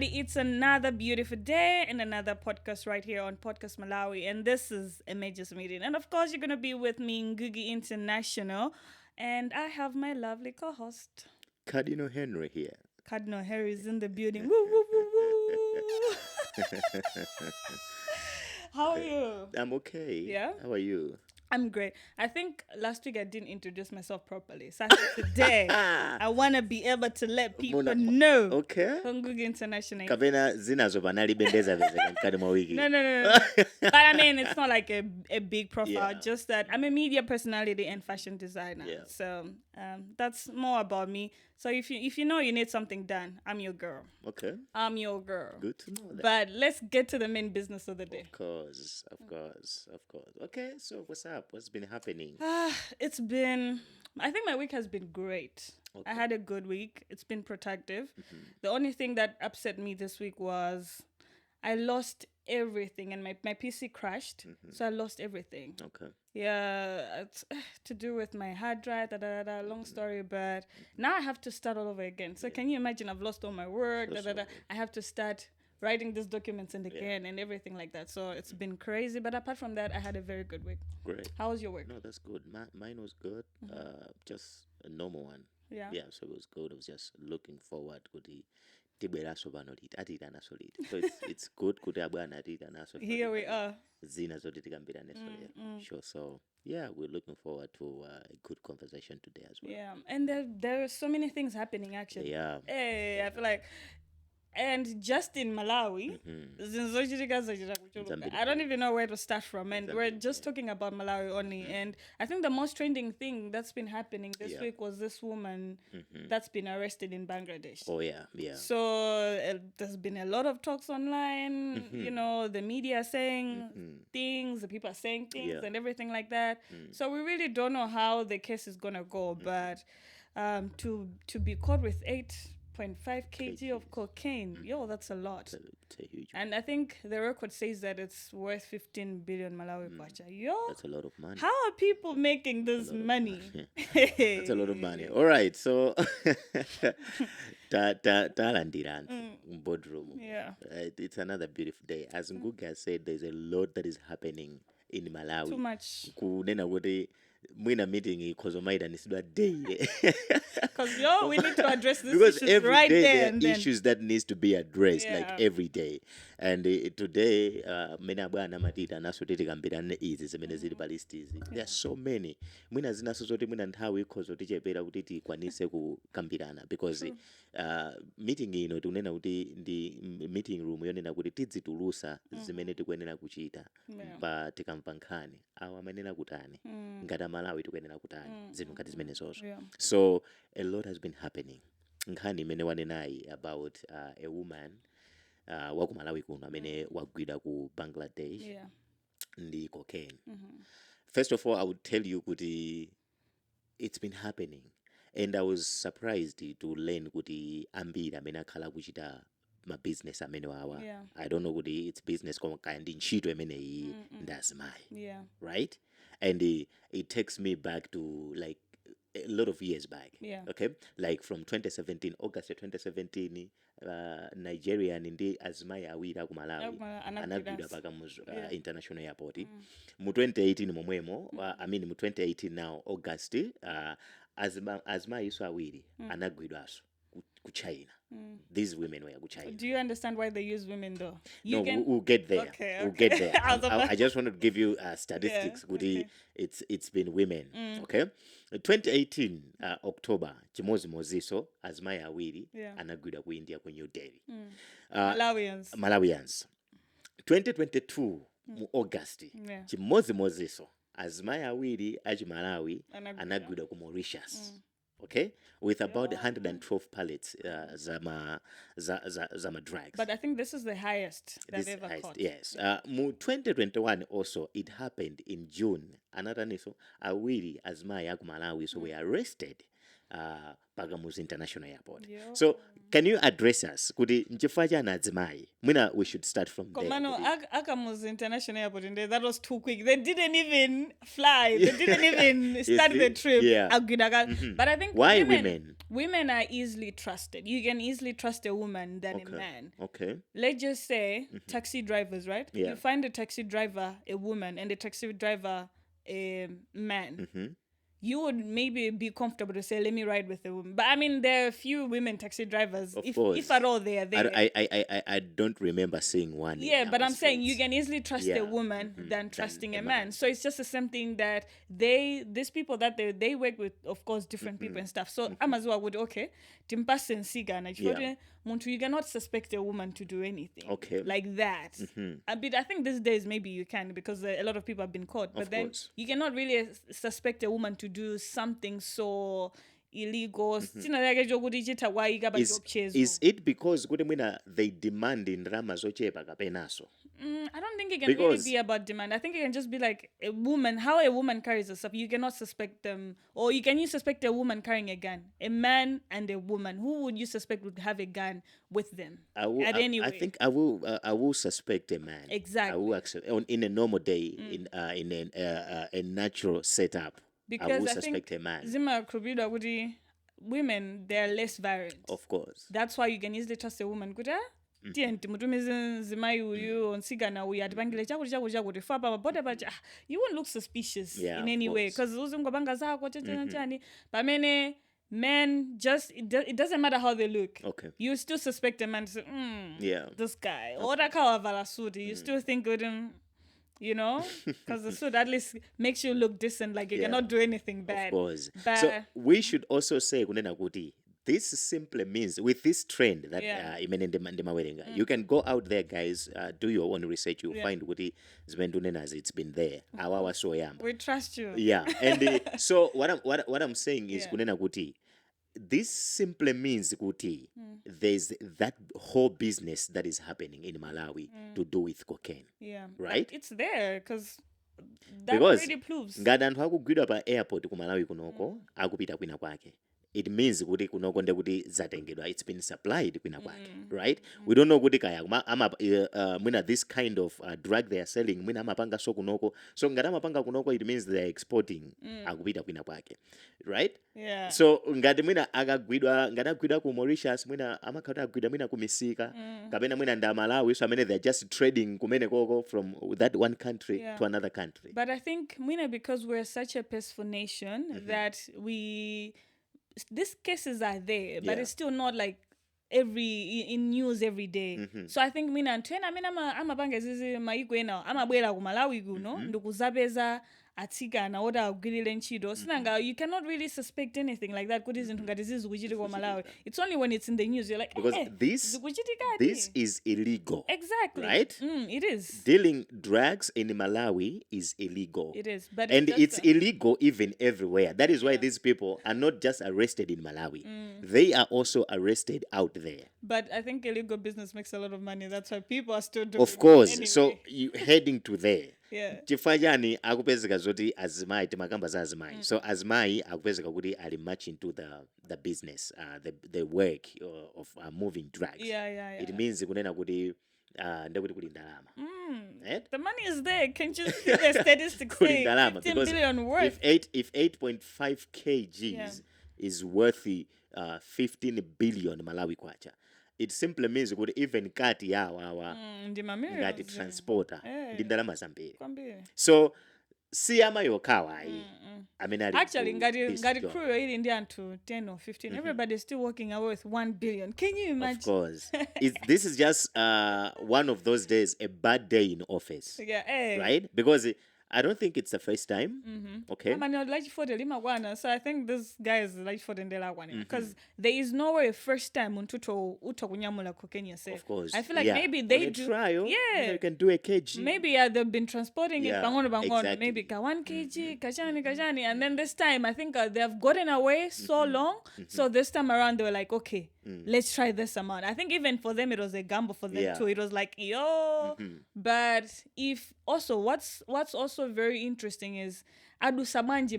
everybody. It's another beautiful day and another podcast right here on Podcast Malawi. And this is a major meeting. And of course, you're going to be with me, Gugu International. And I have my lovely co host, Cardinal Henry here. Cardinal Harry is in the building. Woo, woo, woo, woo. How are you? I'm okay. Yeah? How are you? I'm great. I think last week I didn't introduce myself properly. So I think today I want to be able to let people know. Okay. On Gugu International. Kapena zinazo banalibendeza veze nkadi mwa wiki. No. But I mean, it's not like a big profile. Yeah. Just that I'm a media personality and fashion designer. Yeah. So that's more about me. So if you know you need something done, I'm your girl. Okay. I'm your girl. Good to know that. But let's get to the main business of the day. Of course. Okay, so what's up? What's been happening? It's been, I think my week has been great. Okay. I had a good week. It's been productive. The only thing that upset me this week was I lost everything and my PC crashed. So I lost everything. Okay. Yeah, it's to do with my hard drive, long story, but now I have to start all over again. So can you imagine I've lost all my work, I have to start writing these documents and again and everything like that. So it's been crazy, but apart from that, I had a very good week. Great. How was your week? No, that's good. Mine was good. Just a normal one. Yeah. Yeah, so it was good. I was just looking forward to the tiberaso banolita atita nasolid. So it's good kuti abwana atita nasolid. Here we are. Zina zoti tikambira nasolid. Sure. So yeah, we're looking forward to a good conversation today as well. Yeah, and there are so many things happening actually. Yeah. Hey, I feel like, and just in Malawi, I don't even know where to start from. And we're just talking about Malawi only. And I think the most trending thing that's been happening this week was this woman that's been arrested in Bangladesh. Oh, yeah. So there's been a lot of talks online, you know, the media saying things, the people are saying things and everything like that. So we really don't know how the case is going to go. But to be caught with 8.5 kg of cocaine, that's a lot. It's a huge. And I think the record says that it's worth 15 billion Malawi kwacha. That's a lot of money. How are people making this money? That's a lot of money. All right, so talandiran boardroom. Yeah. It's another beautiful day. As Nguga said, there's a lot that is happening in Malawi. Too much. Kunena wote mwina meeting ikozomaida nisidwa day. Because we need to address these because issues every right day there and then. issues that needs to be addressed, Yeah. like every day. And today, mena bwana matita naso titikambira ne izi zimene zili pa list izi. There are so many. Mwina zinaso zoti mwina nthawi ikhozo tichepera kuti tikwanise kukambirana because meeting ino tikunena kuti ndi meeting room yonena kuti tidzitulusa zimene tikuyenera kuchita pa tikamva nkhani awa amenena kutani ngati Malawi tikuyenera kutani zinthu ngati zimene zozo. So a lot has been happening. Nkhani imene wanenayi about a woman waku Malawi kuno amene wagwidwa ku Bangladesh ndi cocaine. First of all, I would tell you kuti it's been happening. And I was surprised to learn kuti ambiri amene akhala kuchita ma business amene wawa. I don't know kuti it's business koma kaya ndi ntchito imene iyi ndazimayi. Right? And it takes me back to like a lot of years back. Okay? Like from 2017, August 2017, Nigerian ndi azimayi awiri aku Malawi anagwidwa paka mu international airport. Mu 2018 momwemo, I mean mu 2018 now August, azimayi iso awiri anagwidwaso ku China. These women were ku China. Do you understand why they use women though? We'll get there. Okay. We'll get there. I just want to give you statistics. It's been women. Okay. 2018 October, chimozi moziso azimayi awiri anagwidwa ku India ku New Delhi. Malawians. 2022 mu August, chimozi moziso azimayi awiri achi Malawi anagwidwa ku Mauritius. Okay, with about 112 pallets zama drugs. But I think this is the highest they've ever caught. Yes. 2021 also, it happened in June. Another niso awiri azimayi aku Malawi so were arrested Pakamuzi International Airport. Yo. So can you address us? Kuti nchifukwa chani adzimai? Mwina we should start from there. Komano Akamuzi International Airport in there, that was too quick. They didn't even fly. They didn't even start the trip. Yeah. But I think why women? Women are easily trusted. You can easily trust a woman than a man. Okay. Let's just say taxi drivers, right? Yeah. You find a taxi driver a woman and a taxi driver a man. You would maybe be comfortable to say, let me ride with a woman. But I mean, there are a few women taxi drivers, if at all they are there. I don't remember seeing one. Yeah, but I'm saying you can easily trust a woman than trusting a man. So it's just the same thing that these people that they work with, of course, different people and stuff. So Amazwa would, okay, timpasen sigana. You cannot suspect a woman to do anything like that. I think these days maybe you can, because a lot of people have been caught. But then you cannot really suspect a woman to do something so illegal. Is it because they demand in Rama zochepa kapenaso? I don't think it can really be about demand. I think it can just be like a woman, how a woman carries herself. You cannot suspect them. Or you suspect a woman carrying a gun? A man and a woman. Who would you suspect would have a gun with them? I think I will suspect a man. Exactly. I will accept in a normal day, in a natural setup. Because I will suspect a man. Zima Krubida women, they're less violent. Of course. That's why you can easily trust a woman. Kuda? You won't look suspicious in any way. Because but many men, just it doesn't matter how they look. Okay. You still suspect a man to say, this guy. You still think with him. You know, because the suit at least makes you look decent, like you cannot do anything bad. Of course. So we should also say, this simply means with this trend that you can go out there, guys, do your own research. You'll find what it's been there. We trust you. Yeah, and so what I'm saying is, this simply means there's that whole business that is happening in Malawi to do with cocaine. Yeah. Right? But it's there because that already proves. Ngati anthu akugwidwa pa airport ku Malawi kunoko akupita kwina kwake. It means kuti kunoko ndekuti zatengedwa, it's been supplied kwina kwake, right? We don't know kuti kaya mwina this kind of drug they are selling mwina amapanga so kunoko. So ngati amapanga kunoko, it means they are exporting akupita kwina kwake, right? Yeah. So ngati mwina agwidwa ku Mauritius, mwina amakhala agwidwa mwina ku misika kapena mwina nda Malawi, so they are just trading kumene koko from that one country to another country. But I think mwina, because we're such a peaceful nation that these cases are there, but it's still not like in news every day. So I think mina amapanga zizi maigwena amabwera ku Malawi kuno ndikuzapeza atika na oda agwirire ntchito sinanga. You cannot really suspect anything like that kuti zinthu ngati zizi kuchitika ku Malawi. It's only when it's in the news you're like, because this is illegal. Exactly. Right? It is. Dealing drugs in Malawi is illegal. It is. But it's illegal even everywhere. That is why these people are not just arrested in Malawi. They are also arrested out there. But I think illegal business makes a lot of money. That's why people are still doing it. Of course. Anyway. So you heading to there. Yeah. Chifajani akupezeka zoti azimai timakamba za azimai. So azimai akupezeka kuti ali much into the business, the work of moving drugs. Yeah. It means kunena kuti ndekuti kuli ndalama. The money is there. Can't you see the statistics say 15 billion worth? If 8.5 kgs is worth 15 billion Malawi kwacha. It simply means that even kati yawa ngati transporter ndi ndalama zambiri. So siyama yokawa actually ngati crew ili ndi anthu 10 or 15 everybody is still walking away with 1 billion. Can you imagine? Of course. This is just one of those days, a bad day in office. Right? Because I don't think it's the first time. Okay. So I think this guy is like for the because there is nowhere first time untuto kunyamula cocaine yourself. Of course. I feel like maybe they do trial. Yeah. You can do a kg. Maybe they've been transporting it exactly. Maybe 1 kg, kachani, and then this time I think they have gotten away so long. So this time around they were like, okay, let's try this amount. I think even for them it was a gamble for them too. It was like, But if also what's also very interesting is adusa bwanji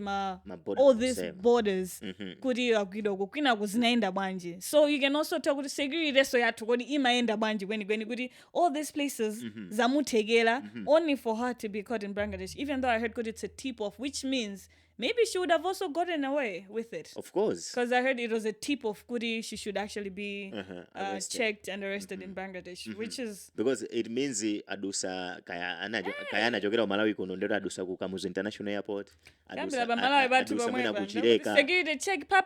all these borders kuti agwidoko kwina kuzinaenda bwanji. So you can also tell kuti security so yathu kuti imaenda bwanji kweni kuti all these places zamutegela only for her to be caught in Bangladesh, even though I heard kuti it's a tip off, which means maybe she would have also gotten away with it. Of course. Because I heard it was a tip of Kudi, she should actually be checked and arrested in Bangladesh, which is... Because it means adusa kaya anachokera Malawi kuno ndero adusa ku Kamuzu International Airport. Adusa mwina kuchireka. Security check, pa.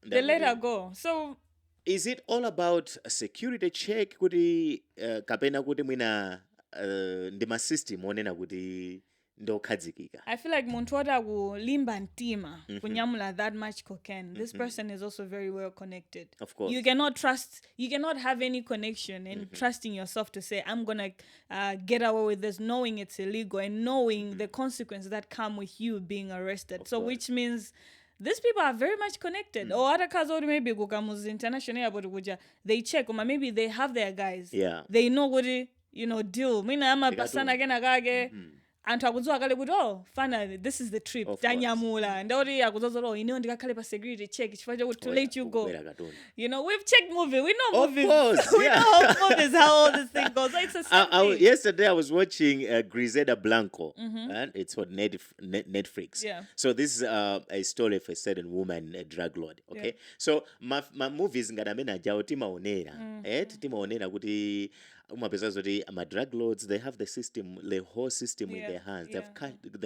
They let her go. So... Is it all about a security check kuti kapena kuti mwina ndima system onena kuti I feel like muntu limba ntima kunyamula that much cocaine. This person is also very well connected. Of course. You cannot have any connection and trusting yourself to say, I'm going to get away with this, knowing it's illegal and knowing the consequences that come with you being arrested. So which means these people are very much connected. Or other cars maybe Gugu International Airport, they check, or maybe they have their guys. Yeah. They know what deal. Mina ama pasana agage. Anthu akudziwa kale kuti fana this is the trip tanyamula ndori akuzozo ndikakhale pa security check chifukwa chakuti to let you go. We've checked movie, we know movies. Of course, we know movies, how all this thing goes. So it's a thing. Yesterday I was watching Griselda Blanco and it's on Netflix. Yeah. So this is a story of a certain woman, a drug lord. Okay. Yeah. So my movies ngadamena jawo timaonera timaonera kuti my drug lords, they have the whole system in their hands. They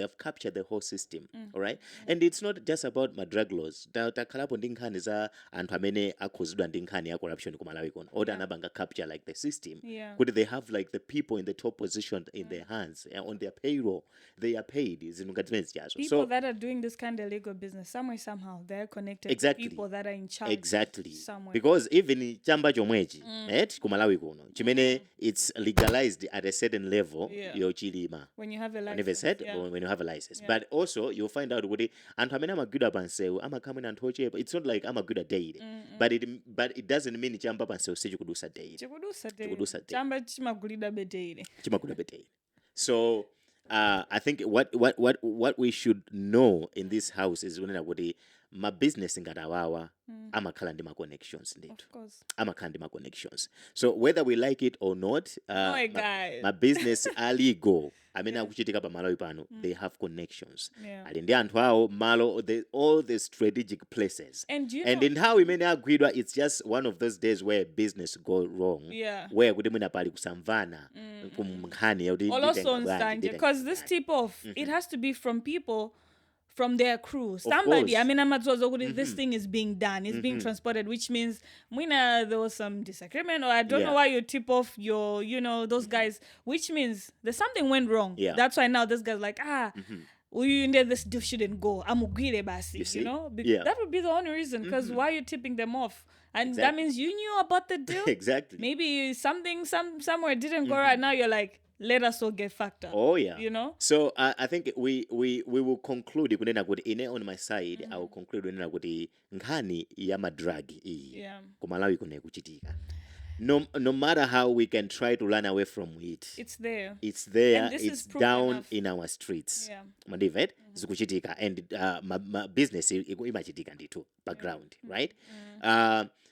have captured the whole system. All right. And it's not just about my drug lords. Takalapo ndinkhani za anthu amene akhuzidwa ndinkhani ya corruption ku Malawi kono. Or anabanga capture like the system. Could they have like the people in the top position in their hands on their payroll? They are paid. People that are doing this kind of legal business, somehow they're connected. Exactly. To people that are in charge. Exactly. Somewhere. Because even chamba chomwechi, ku Malawi kono, chimene it's legalized at a certain level. When you have a license. Never said when you have a license. But also you'll find out what and I'm a good at panseu, I'm a coming and toche. It's not like I'm a good at dating. But it doesn't mean jamba panseu say you could do sa day. Jamba chimagulida bedei. So I think what we should know in this house is when my business in Gadawawa, I'm a Kalandima connections. Of course. I'm a Kandima connections. So whether we like it or not, my business aligo. I mean, they have connections. And all the strategic places. And in how we may agree, it's just one of those days where business go wrong. Where we pali kusamvana, because this tip off, it has to be from people. From their crew. Somebody, I mean, this thing is being done, it's being transported, which means there was some disagreement, or I don't know why you tip off your, those guys, which means there's something went wrong. That's why now this guy's like, this deal shouldn't go. I'm ugire basi, That would be the only reason, because why are you tipping them off? And that means you knew about the deal. Exactly. Maybe somewhere didn't go right. Now you're like, let us all get factor. Oh yeah. So I think we will conclude on my side. I will conclude nkhani ya madragi ku Malawi kune kuchitika. No matter how we can try to run away from it, it's there. It's down in our streets. Mandivet zikuchitika, and my business imachitika nditu background, right?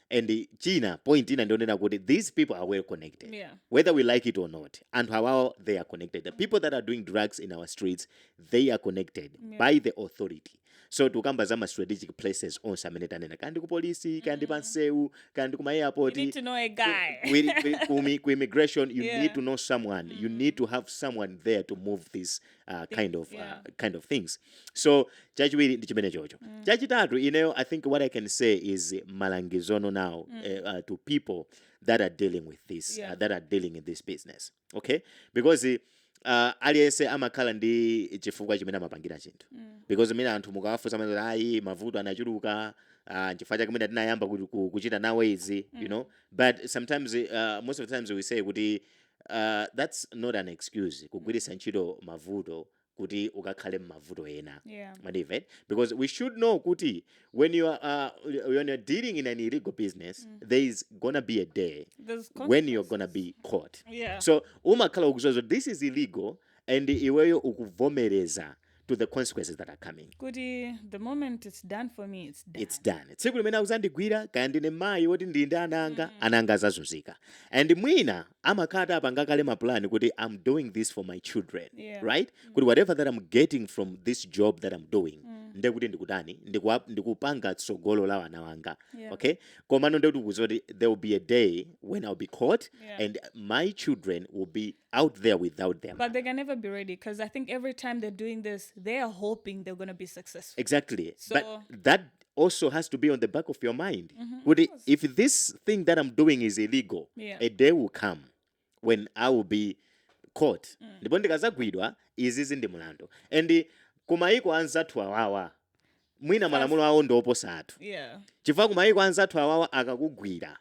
And the China point in and these people are well connected, whether we like it or not, and how they are connected. The people that are doing drugs in our streets, they are connected by the authority. So to come bazama strategic places on Samineta kandi ku police, kandi panseu, kandi kuma airport. You need to know a guy. With immigration, you need to know someone. You need to have someone there to move these kind of things. So Jaji ndichimene jojo. Jaji tatu, I think what I can say is malangizono now to people that are dealing with this, that are dealing in this business. Okay? Because aliyese amakhala ndi chifukwa chimene amapangira chinthu. Because mina anthu mukawafunsa mavuto anachuluka chifukwa chake mina tinayamba kuchita nawe izi, but sometimes most of the times we say kuti that's not an excuse kugwiritsa ntchito mavuto kuti ukakhale m'mavuto ena. Yeah. Because we should know kuti when you're dealing in an illegal business, there is gonna be a day when you're gonna be caught. Yeah. So umakhala ukuzozo, this is illegal, and iweyo ukuvomereza to the consequences that are coming. Kuti the moment it's done for me, it's done. It's done. Tsiku limene akuzandigwira kaya ndine mayi woti ndi ana anga azazunzika. And mwina amakhala apangakale mapulani kuti I'm doing this for my children. Yeah. Right? Kuti whatever that I'm getting from this job that I'm doing, ndekuti ndikutani, ndikupanga tsogolo la wana wanga. Yeah. Okay? Komano ndekuti kuzoti there will be a day when I'll be caught, Yeah. and my children will be out there without them. But they can never be ready, because I think every time they're doing this, they are hoping they're going to be successful. Exactly. So, but that also has to be on the back of your mind. If this thing that I'm doing is illegal, Yeah. a day will come when I will be caught. Ndipo ndikazagwidwa izizi ndi mlandu. And kumaiko anzathu awawa, mwina malamulo awo ndioposa athu. Yeah. Chifukwa kumaiko anzathu awawa akakugwira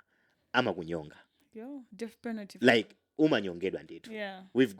amakunyonga. Yo, death penalty. Like umanyongedwa ndithu. Yeah. We've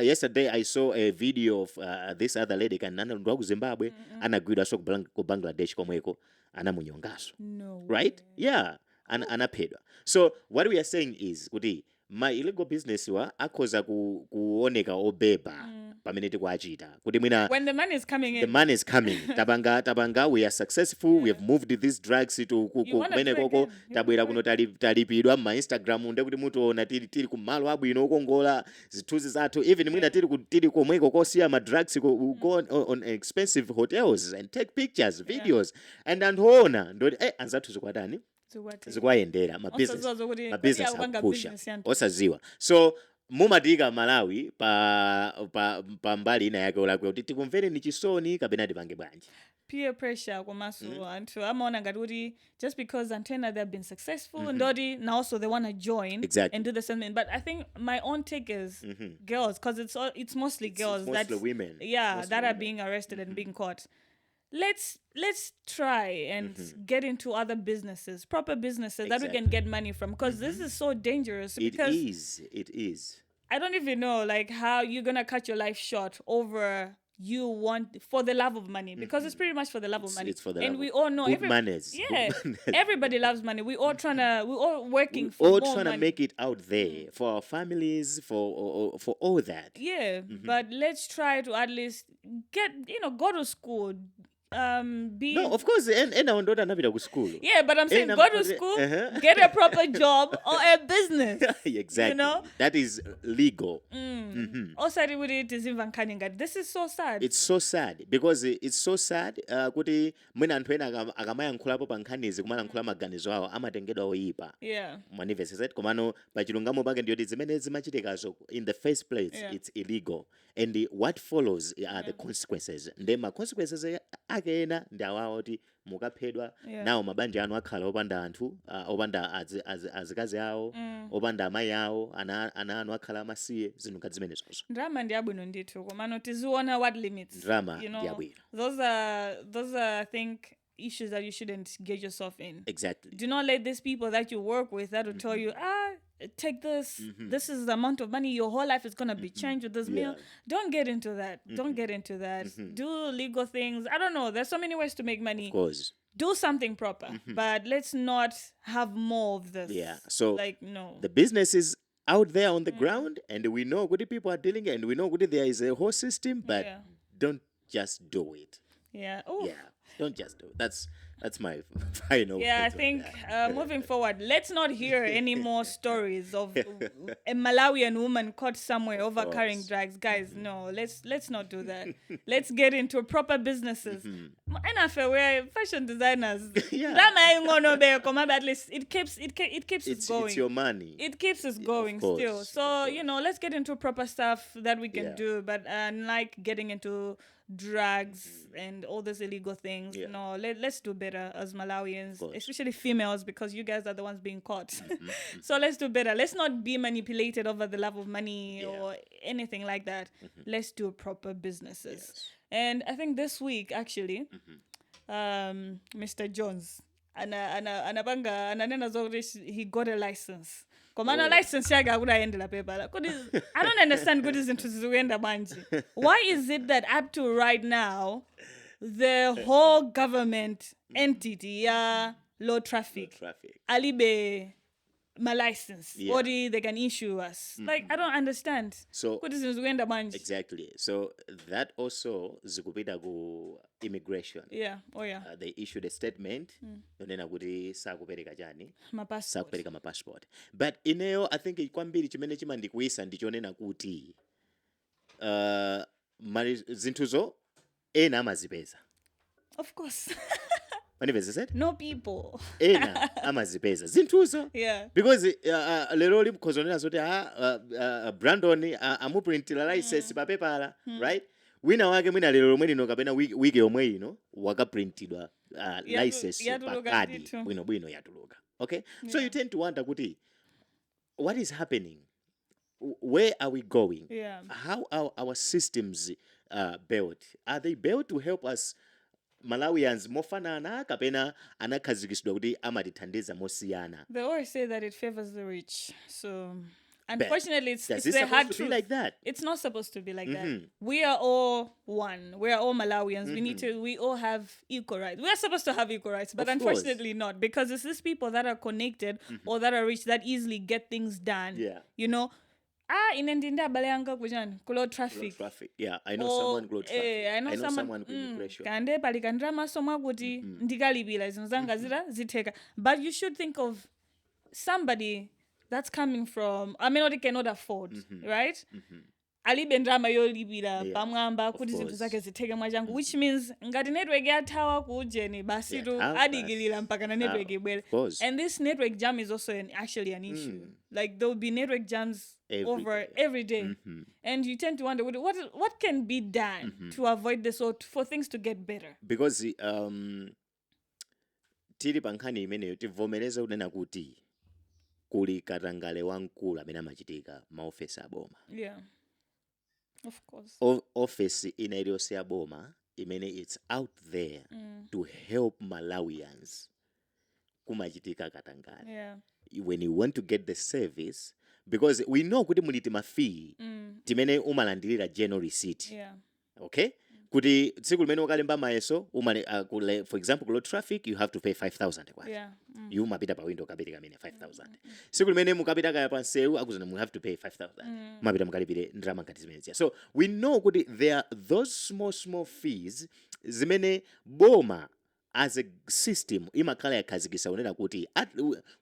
yesterday I saw a video of this other lady kanana ndo ku Zimbabwe anagwidwa so ku Bangladesh komweko anamunyongaso. No. Right? Way. Yeah, anaphedwa. So what we are saying is kuti my illegal business wa akhoza kuoneka obeba pamene tikuachita kuti mwina When the money is coming the in. money is coming. Tabanga, we are successful. We have moved these drugs to You wanna kumene do koko again. You tabwera wanna kuno talipidwa ma Instagram ndekuti mutoona tili kumalo abwino okongola zithunzi zathu, even mwina tili komweko kosiya ma drugs go on expensive hotels and take pictures, videos, and anthuona ndoti anzathu zikwatani So what? zikwayendera ma Osaziwa kuti business kodi akupanga akupusha business yantu. osaziwa. So mumatika Malawi pa mbali ina yake olakwe kuti tikumvere ni chisoni kapena tipange bwanji. Peer pressure komaso anthu amaona ngati kuti just because antena they've been successful ndoti now also they want to join Exactly. and do the same thing. But I think my own take is girls, because it's mostly girls It's mostly women. Yeah, Mostly that are women. being arrested and being caught. Let's try and get into other businesses, proper businesses that we can get money from, because this is so dangerous. Because It is. I don't even know like how you're gonna cut your life short over you want for the love of money, because it's pretty much for the love of money. It's for the and love we of all know good manners. Yeah, Good manners. everybody loves money. We're all working for All more trying money. to make it out there for our families, for all that. Yeah, but let's try to at least get go to school. Be No, of course, and I don't anapita ku school. Yeah, but I'm saying And go I'm- to school, Uh-huh. get a proper job or a business. Exactly. You know? That is legal. Osati kuti tizimva nkhani ngati this is so sad. It's so sad because it's so sad kuti mwina anthu ena akamayankhulapo pa nkhanizi kumalankhula maganizo awo amatengedwa oyipa. Yeah. Manifested komano pachilungamo pake ndiyoti zimene zimachitikazo in the first place it's illegal, and what follows are the consequences. Ndi ma consequences ake ena ndi awawo kuti mukaphedwa nawo mabanja anu akhala opanda anthu opanda azikazi awo opanda amayi awo ana anu akhala amasiye zinthu ngati zimenezozo. Drama ndi abwino ndithu komano tiziona what limits. Drama You know, ndi abwino. those are I think issues that you shouldn't get yourself in. Exactly. Do not let these people that you work with that will tell you, take this. This is the amount of money. Your whole life is gonna be changed with this meal. Don't get into that. Don't get into that. Do legal things. I don't know. There's so many ways to make money. Of course. Do something proper, but let's not have more of this. Yeah. So no. the business is out there on the ground, and we know what the people are dealing, and we know what there is a whole system, but don't just do it. Yeah. Oh. Yeah. Don't just do it. That's my final. Yeah, I point on think that. moving forward, let's not hear any more stories of a Malawian woman caught somewhere over carrying drugs. Guys, no, let's not do that. Let's get into proper businesses. And I feel we're fashion designers. Yeah. At least it keeps it going. It's your money. It keeps us going course, still. So, let's get into proper stuff that we can do, but like getting into drugs and all those illegal things. Yeah. No, let's do better as Malawians, especially females, because you guys are the ones being caught. So let's do better. Let's not be manipulated over the love of money or anything like that. Let's do proper businesses. Yes. And I think this week, actually, Mr. Jones, anabanga ananena zokuthi he got a license Komano license yake akudaendela paper. I don't understand kuti zinthu zizikuyenda banje. Why is it that up to right now the whole government entity low traffic alibe my license or they can issue us like I don't understand so exactly so that also zikupita ku immigration they issued a statement yonena kuti sakupereka chani sakupereka ma passport but ineyo I think kwambiri chimene chimandikuisa ndichonena kuti zinthuzo ena amazipeza of course no people amazipeza zinthuzo because lero limkhozonera zoti Brandon amuprintira license pa paper right wina wake mwina lero lomwe lino kapena wiki yomwe ino wakaprintidwa license pa kadi bwino yatuluka okay so you tend to wonder kuti what is happening, where are we going, how are our systems built, are they built to help us Malawians mofanana kapena anakhazikiswa kuti amatithandiza mosiyana? They always say that it favors the rich. So unfortunately it's the hard truth. Like that? It's not supposed to be like that. We are all one. We are all Malawians. We all have equal rights. We are supposed to have equal rights, but unfortunately not, because it's these people that are connected or that are rich that easily get things done. You know, inendinda balanga kujani kulo traffic. Yeah, I know someone kulo traffic. I know someone immigration. Kande palikandra masoma kuti ndikalipira zino zanga ziteka. But you should think of somebody that's coming from, I mean, what they cannot afford, right? Alibendrama yolibira pamwamba kuti zinthu zake ziteke mwachangu, which means ngati network yathawa kujeni basitu adigilira mpaka na network ibwere. And this network jam is also actually an issue. Like there will be network jams every day. And you tend to wonder what can be done to avoid this or for things to get better. Because tili pankhani imeneyo tivomereza unena kuti kuli katangale wankulu amene amachitika maofesi aboma. Yeah. Of course. Office ina iliyonse ya boma imene it's out there to help Malawians kumachitika katangale. Yeah. When you want to get the service, because we know kuti muliti mafee timene umalandilira general receipt. Yeah. Okay? Kuti tsiku limene ukalemba mayeso for example kulo traffic you have to pay 5,000 kwa. Yeah. You mapita pa window kapita kamene 5,000. Tsiku limene mukapita kaya pansewu akuzana mu have to pay 5,000. Mapita mukalipire ndrama ngati zimene. So we know kuti there are those small fees zimene boma as a system imakhala yakhazikisa unena kuti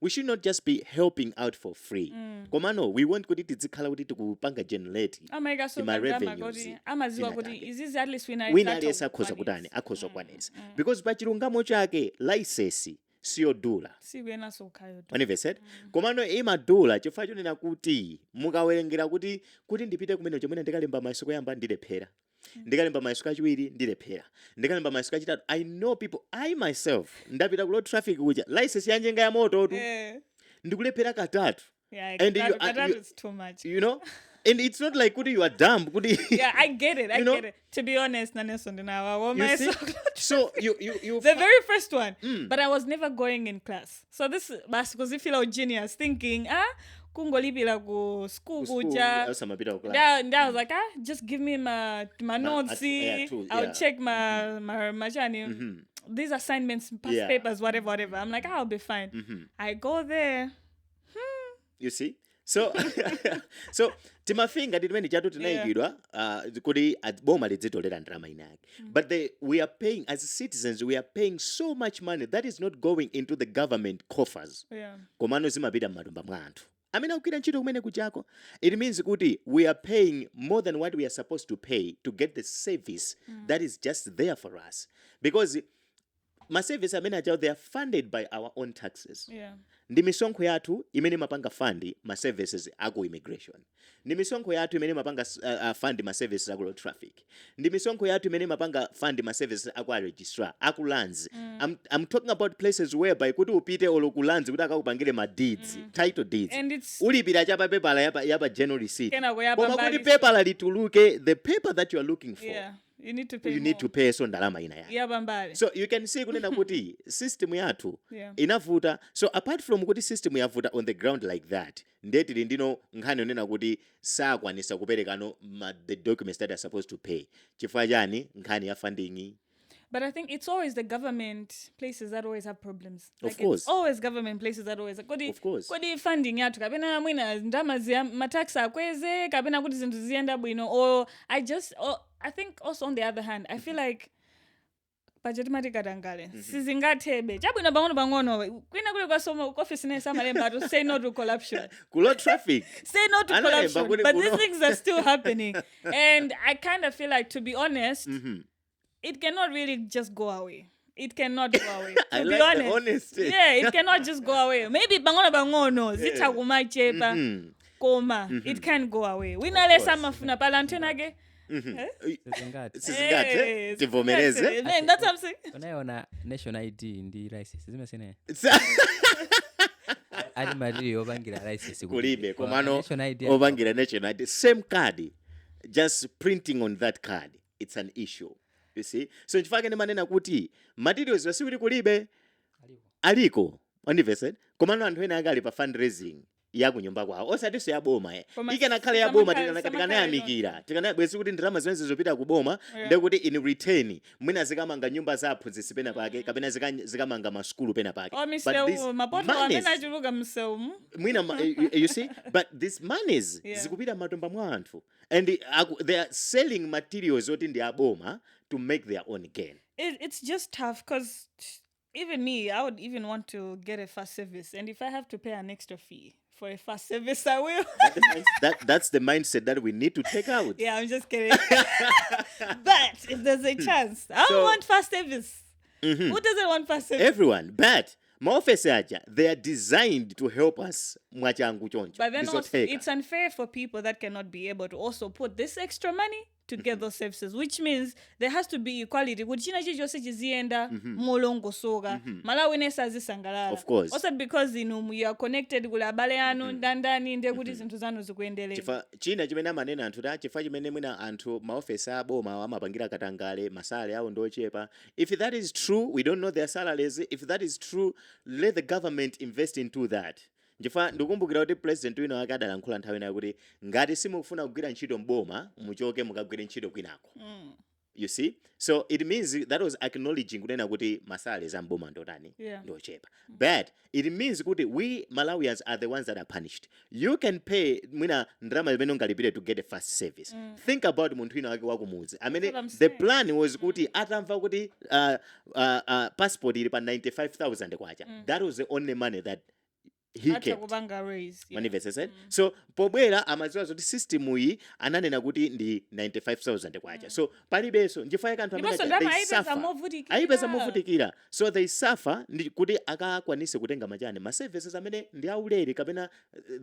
we should not just be helping out for free. Komano we want kuti tizikhala kuti tikupanga generate my revenues. Amaziwa kuti izizi at least wina aliyesa akhoza kutani akhoza kwanisa because pachilungamo chake license siyodula. Manifested? Komano imadula chifukwa chonena kuti mukawerengera kuti ndipite kumene chomwe ndikalemba mayeso koyamba ndilephera. Ndikalemba mayeso kachiwiri ndilephera. Ndikalemba mayeso kachitatu. I know people, I myself ndapita kulo traffic kuja license yanjenga ya moto tu. Ndikulephera katatu. Yeah, and it's too much. You know? And it's not like you are dumb. Yeah, I get it. I get it. To be honest, so you the very first one. But I was never going in class. So this because if you're genius thinking, kungolipira ku school kuja. And I was like, just give me my notes. I'll check my journey. These assignments, past papers, whatever. I'm like, I'll be fine. I go there. You see? So timafinga timene chatu tinaikidwa kuti boma lidzitolera ndrama inake. But we are paying, as citizens, we are paying so much money that is not going into the government coffers. Komano zimapita m'matumba mwa anthu. Amene akugwira ntchito kumene kuchako. It means kuti we are paying more than what we are supposed to pay to get the service that is just there for us. Because my service amene they are funded by our own taxes. Ndi misonkho yathu imene mapanga fund ma services ako immigration. Ndi misonkho yathu imene mapanga fund ma services ako traffic. Ndi misonkho yathu imene mapanga fund ma services ako registrar, aku lands. I'm talking about places whereby kuti upite olokulands kuti akakupangire ma deeds, title deeds. And it's ulipira chapa paper yapa general receipt. Koma kuti paper lituluke, the paper that you are looking for. You need to pay you need to pay so ndalama ina yake. Yeah, bambale. So you can see kunena kuti system yathu Yeah. inavuta. So apart from kuti system yavuta on the ground like that, ndeti ndino nkhani onena kuti sakwanisa kuperekano the documents that are supposed to pay. Chifukwa chani nkhani ya funding. But I think it's always the government places that always have problems. Of course. It's always government places that always. Of course. Kodi funding yatu kapena mwina ndama zia matax akweze kapena kuti zintu zienda bwino, or I think also on the other hand I feel like budget matikatangale sizingathebe chabwino bangono kwina kule kwasoma office nesa malemba to say no to corruption. Kulo traffic. Say no to corruption. But these things are still happening. And I kind of feel like, to be honest, it cannot really just go away. It cannot go away. To be honest. The honesty. Yeah, it cannot just go away. Maybe bangono zita kumachepa koma. It can't go away. We na lesa mafuna palantenage. Sizingate tivomereze. Man, that's what I'm saying. Unaona national ID ndi license zimesene. Ali mali obangira license kulibe komano obangira national ID same card, just printing on that card, it's an issue. You see? So nchifake ne manena kuti materials wasiwili kulibe aliko andivese komano anthu ena agali pa fundraising ya kunyumba kwawo osati so yaboma ikanakhala yaboma tikanayamikira tikanabwezi kuti ndalama zimene zizopita kuboma ndekuti in return mwina zikamanga nyumba zaphunzitsi pena pake kapena zikamanga masukulu pena pake. You see, but these monies zikupita matomba mwa anthu and they are selling materials oti ndi aboma to make their own gain. It's just tough because even me, I would even want to get a fast service, and if I have to pay an extra fee for a fast service, I will. That's the mindset that we need to take out. Yeah, I'm just kidding. But if there's a chance, I don't want fast service. Who doesn't want fast service? Everyone. But they are designed to help us. But then also, it's unfair for people that cannot be able to also put this extra money to get those services, which means there has to be equality. Of course. Also because you are connected with abaleano dandani ndekuti zinthu zanu zikuendelea. China chimene manena anthu ta chifukwa chimene mwina anthu maofesi aboma amapangira katangale masale awo ndochepa. If that is true, we don't know their salaries. If that is true, let the government invest into that. Njifa ndikumbukira kuti president wina wake adalankhula nthawi nayo kuti ngati simufuna kugwira ntchito mboma muchoke mukagwire ntchito kwinako. You see? So it means that was acknowledging kunena kuti masale za mboma ndotani ndochepa. But it means kuti we Malawians are the ones that are punished. You can pay mwina ndrama zimene ungalipire to get a fast service. Think about munthu wina wake wakumudzi. I mean the plan was kuti atamva kuti passport ili pa 95,000 kwacha. That was the only money that he kept. So pobwera amaziwa zoti system iyi ananena kuti ndi 95,000 kwacha. So palibeso njifaya kanthu amene aipeza movutikira. So they suffer kuti akakwanise kutenga machane ma services amene ndi aulere kapena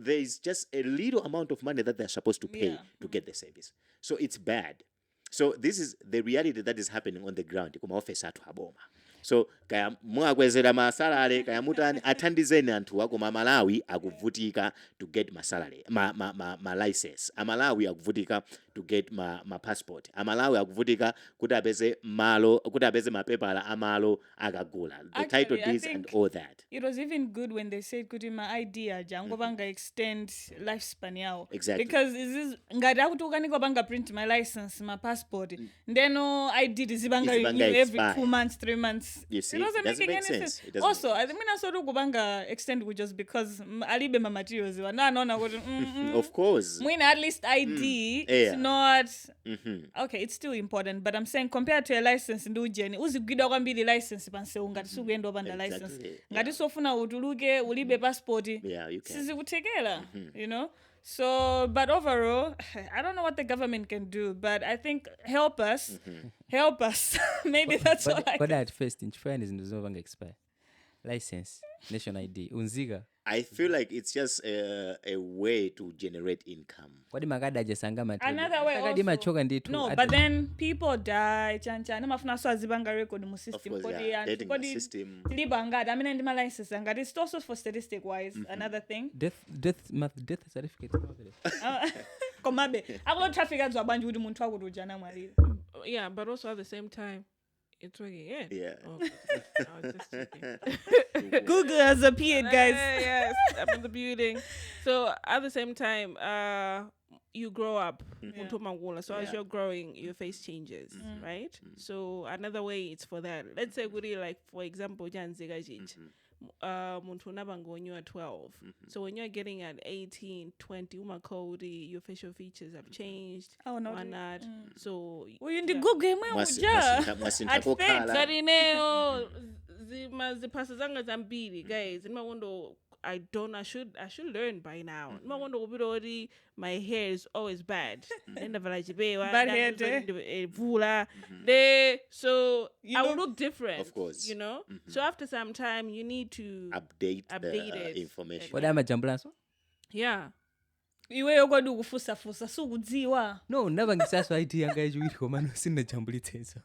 there is just a little amount of money that they are supposed to pay to get the service. So it's bad. So this is the reality that is happening on the ground kuma office athu aboma. So kaya mwakwezera masalale kaya mutani athandizeni anthu wako Malawi akuvutika to get masalale ma license. Malawi akuvutika to get ma passport. Malawi akuvutika kuti apeze malo kuti apeze mapepala amalo akagula. The title deeds and all that. It was even good when they said kuti ma idea jango banga extend lifespan yao. Exactly. Because is ngati akutukaniko banga print my license my passport. Then ID zibanga every 2 months 3 months. You see, it doesn't make any sense. Also, I think I saw kubanga extend just because alibe ma materials of course. When at least ID it's not okay, it's still important, but I'm saying compared to a license ndujeni uzigwida kwambiri license panse ungati sugenda obanda license. Ngati sofuna utuluke ulibe passport. Yeah, you can. Sizikutekela, you know? So, but overall, I don't know what the government can do, but I think help us. Help us. Maybe that's all I can. But at first, in China, is no longer expire. License, national ID, unziga. I feel like it's just a way to generate income. Another way also. No, but then people die. Of course, dating the system. I mean, my license. It's also for statistic wise. Another thing. Death certificate. Komabe. I want traffic as a bunch with Muntua. yeah, but also at the same time, it's working. Yeah. Yeah. Oh, I was just checking. Google has appeared, guys. Yes, I'm in the building. So at the same time, you grow up. So as you're growing, your face changes, right? So another way it's for that. Let's say really like for example, muntu unabanga when you are 12. So when you're getting at 18, 20, umakodi, your facial features have changed. Oh no. Why not? So Uyu ndi Google mwe uja. Mwasintha kokhala. Sarineo zipasa zanga zambili, guys. I should learn by now. My hair is always bad. Bad hair day. So I will look different. Of course. You know? So after some time you need to update it. information. What am I jambulanso? Yeah. Iwe yokwadi ukufusa sukudziwa. No, never ngisaso ID yanga ejuwiri komano sina jambulitsenso.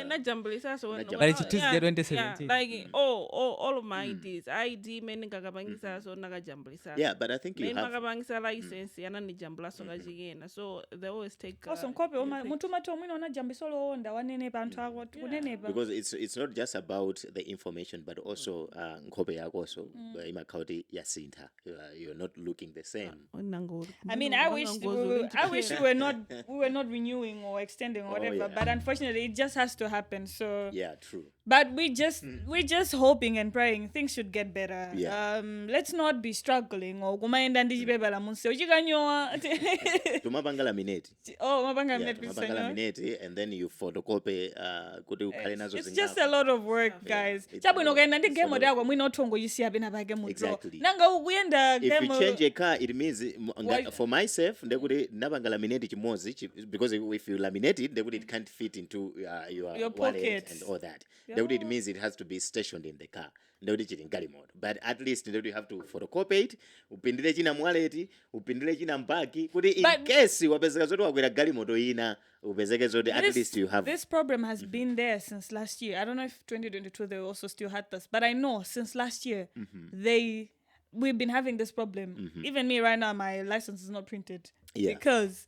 Not jambulisa so But it's Tuesday 2017. like all of my IDs. ID meni kakabangisa so naga jambulisa. Yeah, but I think you meni have kakabangisa license yana ni jambula so kajigena. So they always take Also nkope muntu mato mwino ona jambisolo onda wanene bantu ako kunenepa. because it's not just about the information but also nkope yako so imakauti yasintha. You're not looking the same. I mean, I wish we were not renewing or extending or whatever, but unfortunately, it just has to happen. So yeah, true. But we're just hoping and praying things should get better. Yeah. Let's not be struggling or kumaenda ndijibebala munse ujikanyoa. Tumabanga laminate. Oh, mabanga laminate and then you photocopy kuti ukhale nazo It's just a lot of work, guys. Chabwino kaenda ndi game yako mwino thongo yisiya bena ba game exactly. Nanga ukuyenda game. If you change a car it means for myself ndekuti nabanga laminate chimozi because if you laminate it ndekuti it can't fit into your pocket and all that. Ndekuti it means it has to be stationed in the car. Ndekuti chili ngalimoto. But at least ndekuti you have to photocopy it, upindire china mwaleti, upindire china mbaki kuti in case wapezeka zoti wakwera galimoto ina upezeke zoti at least you have. This problem has been there since last year. I don't know if 2022 they also still had this, but I know since last year we've been having this problem. Even me right now, my license is not printed because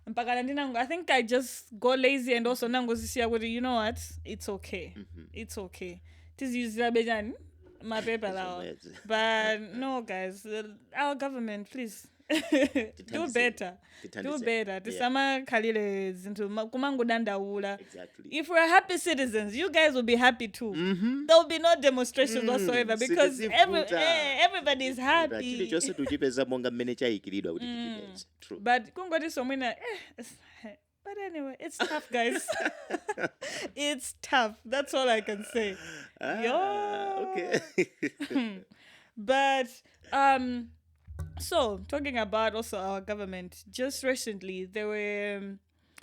I think I just go lazy and also you know what? It's okay. It's okay. This is my paper now. But no, guys, our government, please. Do better. Tisama khalile zinto kumango dandaula. Exactly. If we're happy citizens, you guys will be happy too. There will be no demonstrations whatsoever because everybody is happy. True. But kungoti somwina but anyway, it's tough, guys. It's tough. That's all I can say. Okay. But so talking about also our government, just recently there were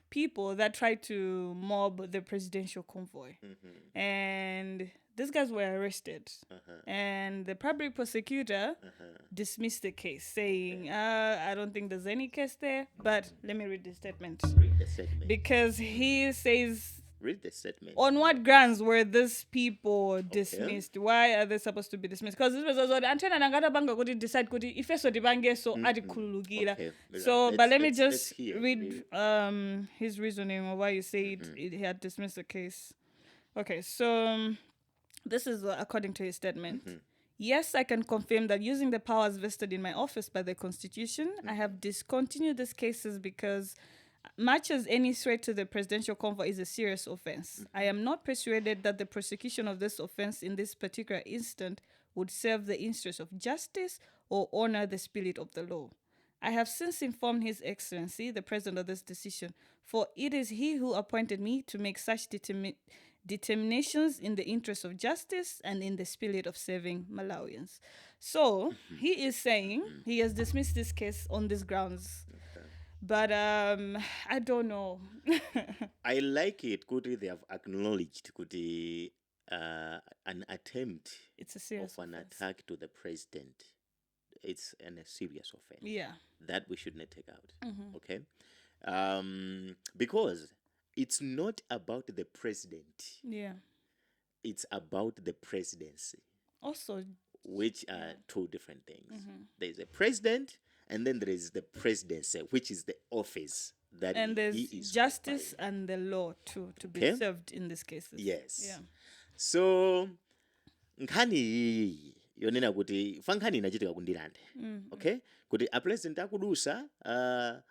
people that tried to mob the presidential convoy, and these guys were arrested, and the public prosecutor dismissed the case, saying, I don't think there's any case there, but let me read the statement. Read the statement. Because he says, Read the statement. on what grounds were these people dismissed? Why are they supposed to be dismissed? Because this was also antena nangata banga kuti decide kuti ifeso dibange so adikhululukira. So but let me just read his reasoning of why he said he had dismissed the case. Okay, so this is according to his statement. Yes, I can confirm that using the powers vested in my office by the Constitution, I have discontinued these cases because much as any threat to the presidential convoy is a serious offense, I am not persuaded that the prosecution of this offense in this particular instant would serve the interests of justice or honor the spirit of the law. I have since informed His Excellency, the President, of this decision, for it is he who appointed me to make such determinations in the interest of justice and in the spirit of serving Malawians. So he is saying he has dismissed this case on these grounds. But I don't know. I like it. Could they have acknowledged could an attempt It's a serious of an offense. attack to the president? It's a serious offense. Yeah. That we should not take out. Okay? Because it's not about the president. Yeah. It's about the presidency, Also, which are two different things. There is a president, and then there is the presidency, which is the office that And he there's is justice and the law to be served in these cases. Yes. Yeah. So nkhani iyi yonena kuti fankhani inachitika kundilande. Okay? Kuti a president akudusa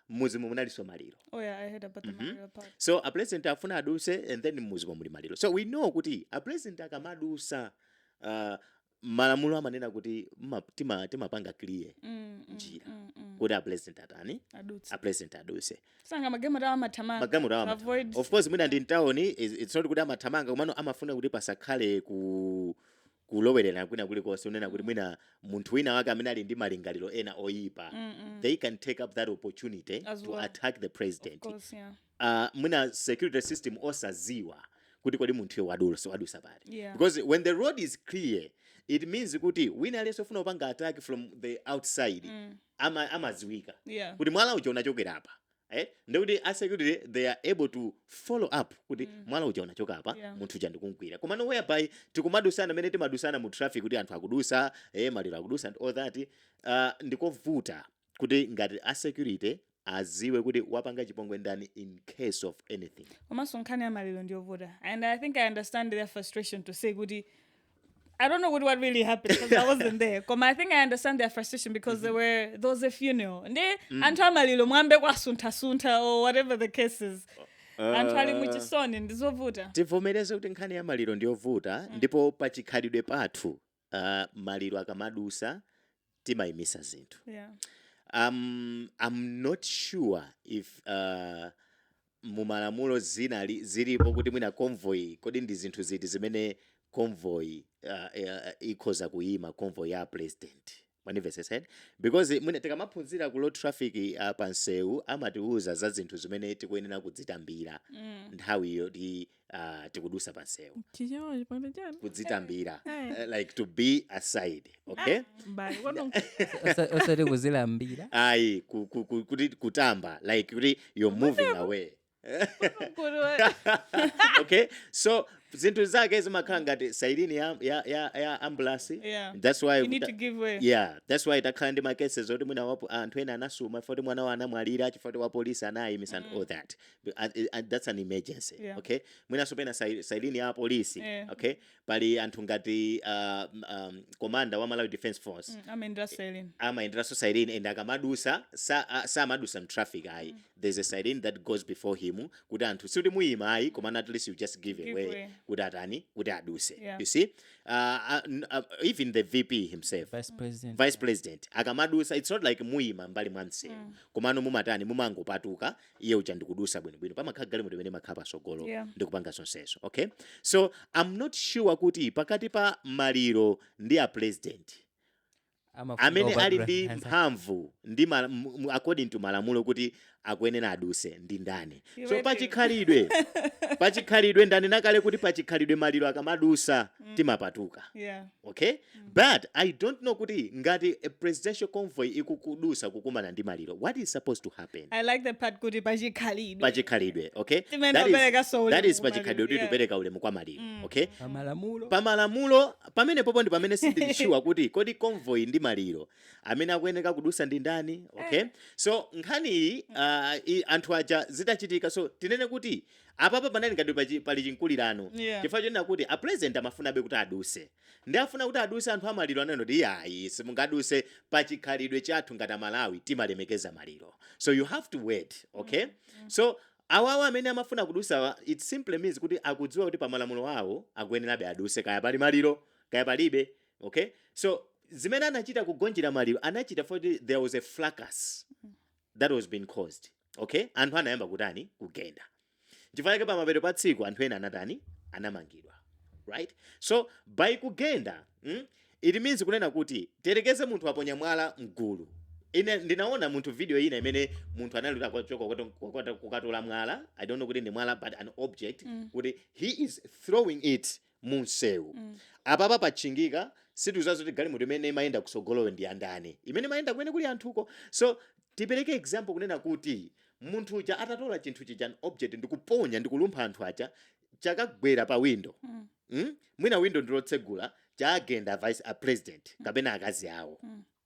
muzimu munaliso maliro. Oh yeah, I heard about the Maliro part. So a president afuna aduse and then muzimu muli maliro. So we know kuti a president akamadusa malamulo amanena kuti timapanga clear njira kuti a president atani a president aduse Sanga magamura amatamanga. magamura Avoid. of course mwina ndi ntawoni it's not kuti amatamanga komano amafuna kuti pasakhale kulowerera kwina kulikonse unena kuti mwina munthu wina wake amene ali ndi malingaliro ena oyipa they can take up that opportunity As to well. attack the president. Of course, yeah. Mwina security system osaziwa kuti kodi munthu wadusa pali. Yeah. Because when the road is clear, it means kuti wina aliyense ofuna upanga attack from the outside amaziwika Yeah. kuti mwala uja unachokera apa. Ndekuti a security they are able to follow up kuti mwala uja unachoka apa munthu uja ndikumkwira komano whereby tikumadusana mene timadusana mu traffic kuti anthu akudusa maliro akudusa and all that ndikovuta kuti ngati a security aziwe kuti wapanga chipongwe ndani in case of anything. Komasonkani amalilo ndiovuta. And I think I understand their frustration to say kuti I don't know what really happened because I wasn't there. I think I understand their frustration because there was a funeral. And they anthu amalilo mwambe kwa sunta or whatever the case is. Anthu ali muchisoni ndizovuta. Tivomereze kuti nkhani ya maliro ndiovuta ndipo pachikhalidwe pathu maliro akamadusa timayimisa zinthu. Yeah. I'm not sure if mumalamulo zilipo kuti mwina convoy kodi ndi zinthu ziti zimene convoy ikhoza kuyima convoy ya president. Manivese said because mwina tikamaphunzira ku road traffic pansewu amatiuza za zinthu zimene tikuyenera kudzitambira nthawi iyo tikudusa pansewu kudzitambira like to be aside. Okay? osati kuzilambira Ayi kutamba like kuti you're moving away. Okay, so zinthu zake zimakhala ngati saidini ya ambulance. Yeah. That's why You need to give way. Yeah, that's why takhala ndi makeses oti mwina wapo anthu ena anasuma foti mwana wa anamwalira chifoti wa polisi anayimisa and all that. And that's an emergency. Yeah. Okay, mwina sopena saidini ya polisi. Yeah. Okay, pali anthu ngati commander wa Malawi Defense Force Amendra Selin. amayendera so siren and akamadusa samadusa traffic ayi there's a siren that goes before him kuti anthu sikuti muyima ayi komana at least you just give away kuti atani kuti aduse. Yeah. You see even the VP himself vice president akamadusa it's not like muyima mbali mwa msewu komano mumatani mumangopatuka iye uja ndikudusa bwinobwino pamakhala galimoto imene makhala pasogolo ndikupanga zonsezo. Okay, so I'm not sure kuti pakati pa maliro ndi a president amene ali ndi mphamvu ndi according to malamulo kuti akuyenera aduse ndi ndani. So pachikhalidwe ndani nakale kuti pachikhalidwe maliro akamadusa timapatuka. Yeah. Okay, but I don't know kuti ngati a presidential convoy ikukudusa kukumana ndi maliro what is supposed to happen. I like the part kuti pachikhalidwe. Okay, that is pachikhalidwe kuti tupereka ulemu kwa maliro. Okay, pamalamulo pamene popo ndi pamene sindishuwa kuti kodi convoy ndi maliro amene akuyeneka kudusa ndi ndani. Okay, so nkhani iyi anthu aja zitachitika so tinene kuti apapa panali ngati pali chinkulirano chifukwa chonena kuti a president amafunabe kuti aduse ndi afuna kuti aduse anthu amaliro aneno kuti ayi simungaduse pachikhalidwe chathu ngati Malawi timalemekeza maliro so you have to wait. Okay, so awawa amene amafuna kudusa it simply means kuti akudziwa kuti pamalamulo awo akuyenerabe aduse kaya pali maliro kaya palibe. Okay, so zimene anachita kugonjera maliro anachita for there was a fracas that was being caused. Okay, anthu anayamba kutani kugenda chifukwa chake pamapeto pa tsiku anthu ena anatani anamangidwa. Right, so by kugenda it means kunena kuti terekeze munthu aponya mwala mgulu. Ine ndinaona munthu video ina imene munthu analuta kukatola mwala I don't know kuti ndi mwala but an object kuti he is throwing it munsewu apapa pachingika situzazo kuti galimoto imene imayenda kusogolowe ndi andani imene imayenda kumene kuli anthuko. So tipereke example kunena kuti munthu uja atatola chinthu chija an object ndikuponya ndikulumpha anthu aja chakagwera pa window mwina window ndilotsegula chagenda vice president kapena akazi awo.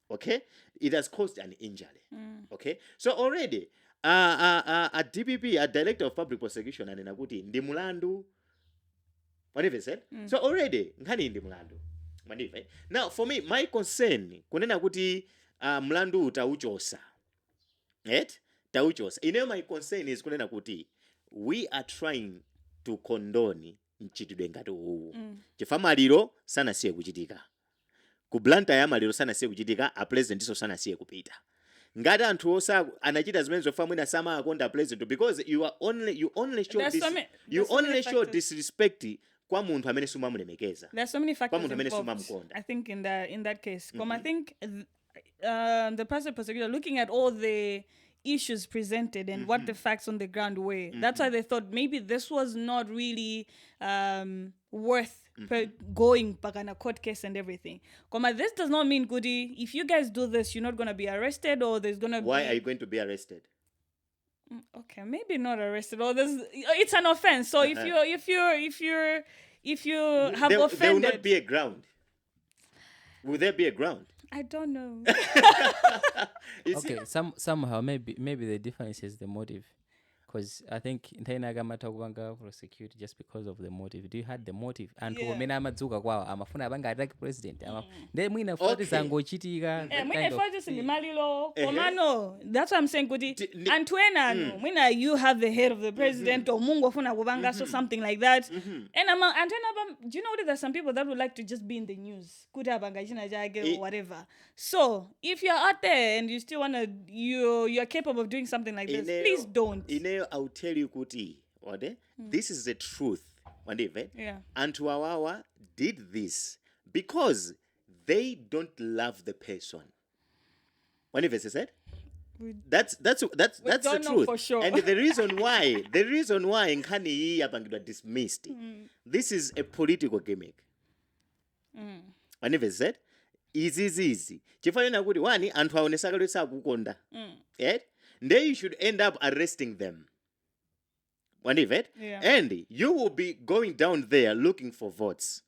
Okay, it has caused an injury. Okay, so already a DPP, a director of public prosecution, anena kuti ndi mulandu. Whatever said. So already nkhani ndi mulandu. Whatever. Now for me, my concern kunena kuti mlandu tauchosa. Right? Tauchosa. My concern is kunena kuti we are trying to condone mchitidwe ngati uwu. Chifukwa maliro sanasiye kuchitika. Ku Blantyre ya maliro sanasiye kuchitika, a president iso sanasiye kupita. Ngati anthu osa anachita zimene zofuna mwina sama akonda president because you only show disrespect kwa munthu amene sumamulemekeza. There's so many factors involved, I think in that case. I think the person prosecutor looking at all the issues presented and what the facts on the ground were. That's why they thought maybe this was not really worth going back on a court case and everything. This does not mean, Goody, if you guys do this, you're not going to be arrested or there's going to be... Why are you going to be arrested? Okay, maybe not arrested or it's an offense. So if you have offended... There will not be a ground. Will there be a ground? I don't know. Okay, somehow maybe the difference is the motive. Because I think ntainagama kubanga prosecute just because of the motive. Do you had the motive? And kumena amadzuka kwawo amafuna abanga attack president. Then mwina futhi zangochitika. Mwina futhi sindimalilo. Komano, that's what I'm saying, Kuti. Antwena no. Mwina you have the head of the president or mungu funa kubanga so something like that. And do you know that there's some people that would like to just be in the news? Kuda abanga jina jage or whatever. So, if you're out there and you still wanna you're capable of doing something like this, please don't. I'll tell you, Kuti, this is the truth. Yeah. Antuawawa did this because they don't love the person. What said? That's the truth. For sure. And the reason why Nkani Abangidwa dismissed, this is a political gimmick. What said? Easy. Chifanya kuti wani anthu aonesaka kuti sakukonda. Then you should end up arresting them. Yeah. And you will be going down there looking for votes.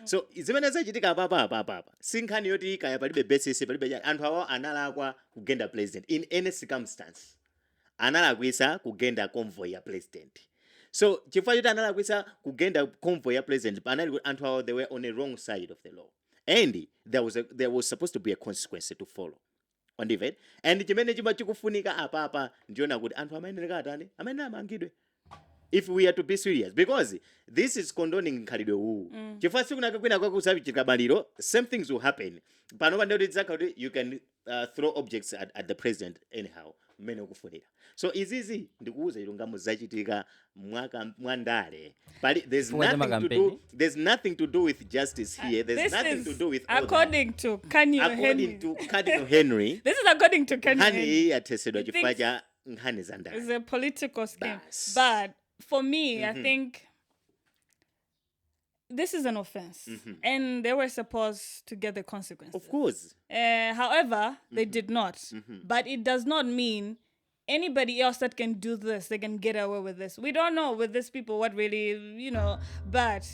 So zimene zachitika papa sinkhani yoti kaya palibe basis palibe anthu awo analakwa kugenda president in any circumstance. Analakwisa kugenda convoy ya president. So chifukwa choti analakwisa kugenda convoy ya president anali anthu awo they were on the wrong side of the law. And there was supposed to be a consequence to follow. And chimene chima chikufunika apapa ndiona kuti anthu amayenera atani amene amangidwe if we are to be serious because this is condoning nkhalidwe uwu chifukwa sikunaka kwina kwa kusapitika baliro same things will happen pano pa ndoti dzakati you can throw objects at the president anyhow mmene ukufunira so izizi ndikuuza ilungamo zachitika mwandale but there's nothing to do with justice here. There's nothing to do with according to Cardinal Henry. This is according to Cardinal Henry. Yatesedwa chifukwa cha nkhani za ndale. It's a political scheme. But for me, I think this is an offense. And they were supposed to get the consequences. Of course. However, they did not. But it does not mean anybody else that can do this, they can get away with this. We don't know with these people what really, but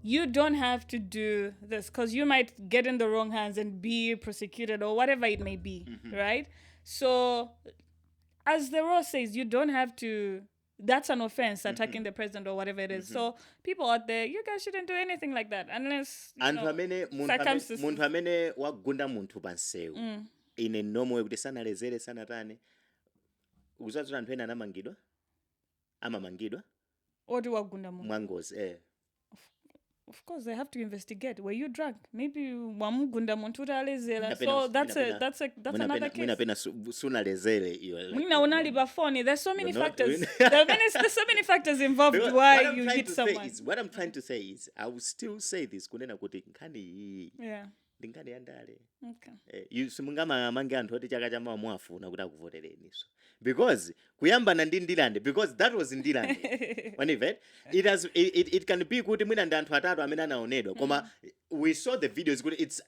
you don't have to do this because you might get in the wrong hands and be prosecuted or whatever it may be, right? So, as the law says, you don't have to, that's an offense, attacking the president or whatever it is. So, people out there, you guys shouldn't do anything like that unless, circumstances. Munthu amene wagunda munthu pansewu in a normal way kuti sanalezere sanatane uzazula anthu ena amamangidwa odi wagunda munthu mwangozi Of course, they have to investigate. Were you drunk? Maybe wamugunda muntu utalezera. So that's another case. Unaliba phone. There's so many factors. There's so many factors involved why you hit someone. What I'm trying to say is, I will still say this. Kunena kuti nkani. Yeah. Ndingani yandale. Okay. You simungama mangi anthu oti chaka chama mwafuna kuti akuvotereni so. Because kuyamba na ndilande because that was ndilande. It can be kuti mwina ndi anthu atatu amene anaonedwa koma we saw the videos kuti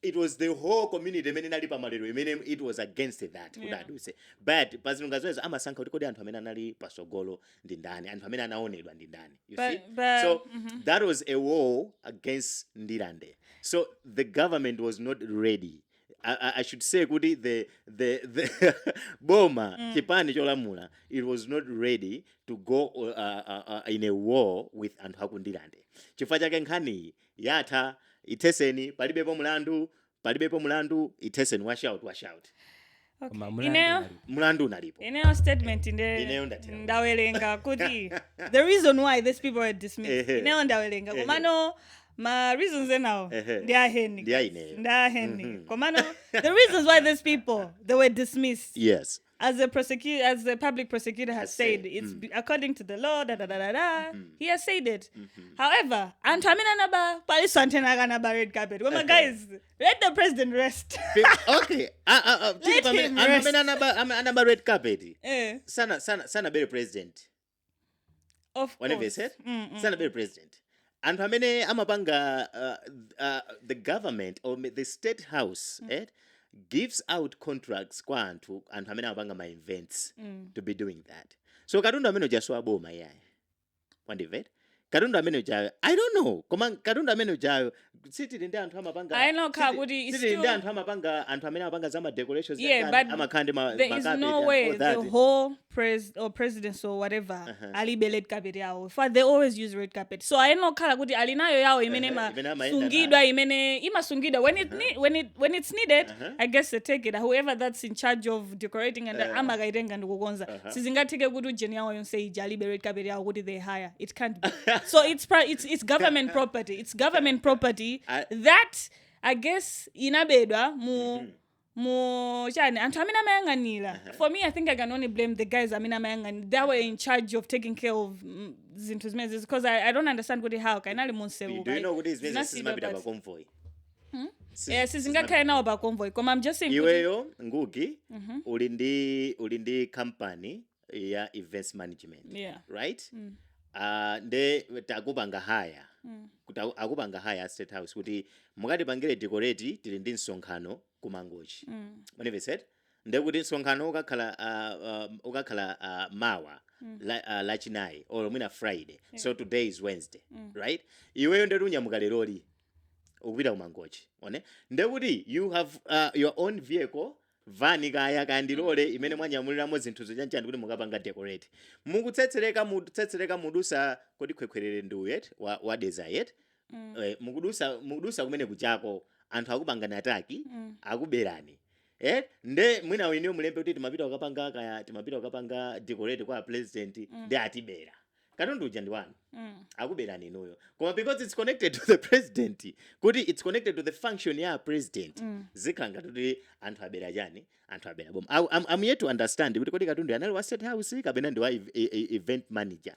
it was the whole community amene nali pamalero amene it was against that kuti aduse but pazilunga zonse amasankha kuti kodi anthu amene anali pasogolo ndi ndani anthu amene anaonedwa ndi ndani you see so that was a war against ndilande so the government was not ready I should say kuti the boma chipani cholamula, it was not ready to go in a war with anthu akundilande. Chifukwa chake nkhani yatha iteseni palibepo mulandu iteseni wash out. Okay. Mulandu unalipo. Ineo statement ndawelenga kuti the reason why these people were dismissed. Ineo ndawelenga komano ma reasons now they are henny. Komano the reasons why these people they were dismissed. Yes. As the public prosecutor has said, it's according to the law, he has said it. However, Antamina Naba, Palisantena Ganaba red carpet. Well, my guys, let the president rest. Okay. Let him rest. I'm red carpet. Sana be president. Of course. Whatever said, Sana be president. And Pamene Amabanga, the government or the state house, gives out contracts kwantu and hamena abanga my events to be doing that. So Karunda ameno jaswa boma yai. Wandivet? Karunda ameno jayo. I don't know. Karunda ameno jayo. Siti ninde antu hamabanga. I know Kabudi is still. Siti ninde antu hamabanga antu hamena abanga zama decorations. Yeah, but there is no way the whole president or whatever ali belet carpet yao. For they always use red carpet. So I know Kabudi alinayo yao imene sungidwa imene ima sungidwa when it's needed. I guess they take it. Whoever that's in charge of decorating and amagairenga ndugonza. Sizingatike kudu jeni yao yonse ijali be red carpet yao. What did they hire? It can't be. So it's government property. It's government property that I guess inabedwa mu chani antu amina mayanganila. For me, I think I can only blame the guys amina mayanganila. They were in charge of taking care of zintu's messages because I don't understand what how kainali monsewu. Do you know what is business is mabida ba convoy? Yes, sizingakhaya nawo ba convoy. Koma I'm just saying iweyo ngugi ulindi company ya events management. Yeah. Right? Nde takubanga haya. Akubanga haya state house kuti mukati pangire decorate tili ndi nsonkhano kumangochi. Whenever said nde kuti nsonkhano ukakhala mawa lachinayi or mwina Friday. So today is Wednesday, right? Iweyo ndetu unyamuka leroli ukupita kumangochi. One nde kuti you have your own vehicle vani kaya kandilole imene mwanyamuliramo zinthu zojanjani kuti mukapanga decorate. Mukutsetsereka mudusa kodi khwekhwerere nduyet wa desire. Mukudusa kumene kuchako anthu akupangana ataki akuberani. Nde mwina winiyo mulembe kuti timapita ukapanga decorate kwa president nde atibera. Katundu uja ndi wanu. Akuberani inuyo. Koma because it's connected to the president. Kuti it's connected to the function ya president. Zikhanga kuti anthu abera jani, anthu abera bom. I'm yet to understand kuti kodi Katundu anali wa state house kapena ndi wa event manager.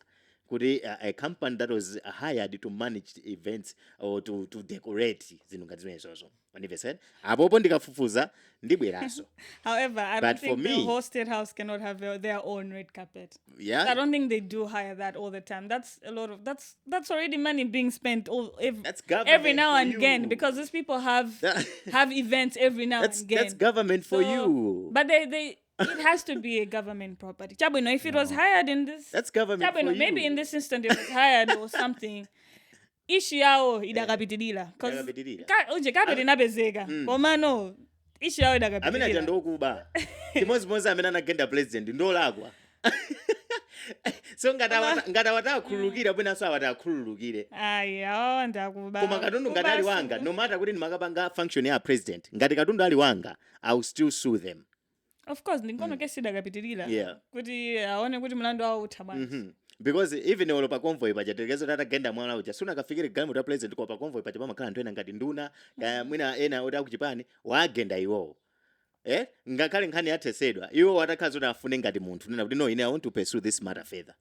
Kuti a company that was hired to manage events or to decorate zinthu ngati zimenezo. Whenever said, apopo ndikafufuza ndibweraso. However, I don't think the whole state house cannot have their own red carpet. Yeah. I don't think they do hire that all the time. That's a lot of that's already money being spent every now and again because these people have events every now and again. That's government for you. But it has to be a government property. Chabino, if it was hired in this, that's government for you. Maybe in this instance it was hired or something. Ishi yao idakapitilila cause uje kapiti nabezeka koma no ishi yao idakapitilila amena jando kuba timozi amena nagenda president ndolakwa so ngata watakhululukira bwina so watakhululukire ayi ndakuba koma Katundu ngati ali wanga no matter kuti ndimakapanga function ya president ngati Katundu ali wanga I will still sue them. Of course ndingono kesi idakapitilila kuti aone kuti mlandu wao uthabwanji. Because even olo pa convoy pajatekezo tatagenda mwana uja suna kafikire gamu ta president kwa pa convoy pachapa makhala anthu ena ngati nduna mwina ena oti akuchipani wagenda iwo ngakhale nkhani yathesedwa iwo watakhala zoti afune ngati munthu nena kuti no I want to pursue this matter further.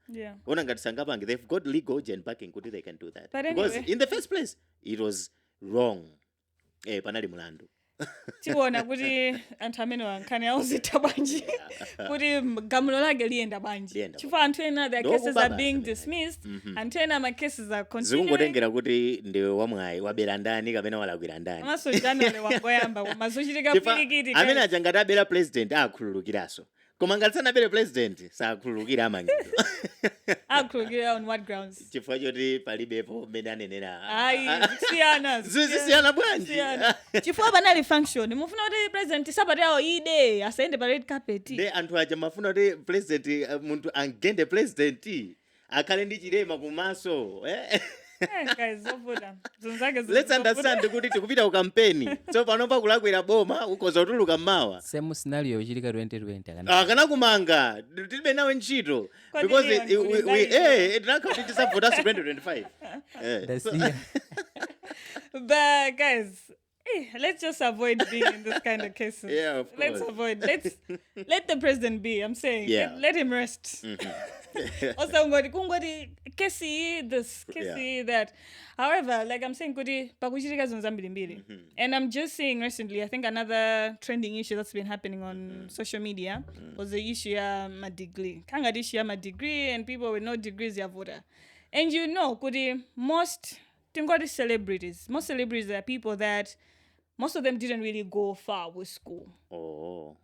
Ona ngati sangapange they've got legal and backing kuti they can do that. But because anyway, in the first place it was wrong. Panali mulandu. Tiwona kuti anthu amene wankhani auzita banji kuti gamulo lake liyenda banji chifukwa anthu ena their cases are being dismissed anthu ena ma cases are continuing. Zikungotengera kuti ndiwe wamwayi wabera ndani kapena walakwira ndani maso jana wale wangoyamba koma zochitika filikiti amene ajangati abera president akhululukiraso koma ngati sanabere president sakhululukira amangidwa Akhululukira on what grounds? chifukwa choti palibepo mmene anenera Siyana bwanji chifukwa panali function mufuna kuti president sabata yawo ide asayende pa red carpet de anthu aja mafuna kuti president munthu angende president akhale ndi chilema kumaso guys let's understand kuti tikupita ku campaign so panopa kulakwera boma ukoza kutuluka mmawa same scenario ichitika 2020 kana kumanga tilibe nawe ntchito because tinakha kuti tisavota 2025 that's yeah. But guys, let's just avoid being in this kind of cases. Yeah, of course. Let the president be. I'm saying, let him rest. Also, kungoti kesi that. However, like I'm saying, and I'm just saying recently, I think another trending issue that's been happening on social media was the issue of my degree. My degree, and people with no degrees are voter. And you know, most celebrities are people that most of them didn't really go far with school.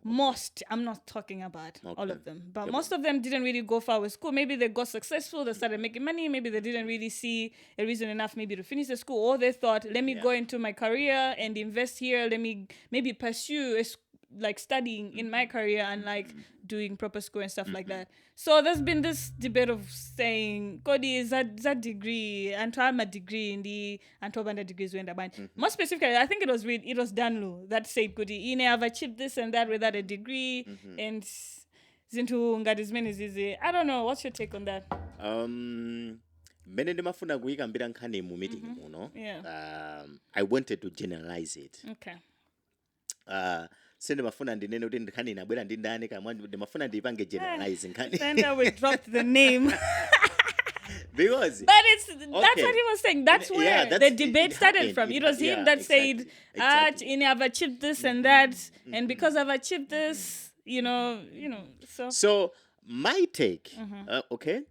Most, I'm not talking about all of them, but most of them didn't really go far with school. Maybe they got successful, they started making money, maybe they didn't really see a reason enough maybe to finish the school, or they thought, let me go into my career and invest here, let me maybe pursue like studying in my career and like doing proper school and stuff like that. So there's been this debate of saying, Kodi, is that degree, and to have a degree in the Antobanda degrees when more specifically, I think it was Danlu that said, Kodi, you have achieved this and that without a degree, and Zintu Ngadizmeni. I don't know, what's your take on that? Mene ndimafuna kuyikambira nkhani mu meeting muno. I wanted to generalize it. Okay. Sende mafuna ndinene kuti nkhani inabwera ndi ndani kama ndimafuna ndipange generalize nkhani. Senda we dropped the name. Because but that's what he was saying. That's where the debate started from. It was him that said, I've achieved this and that, and because I've achieved this, you know, so my take, okay,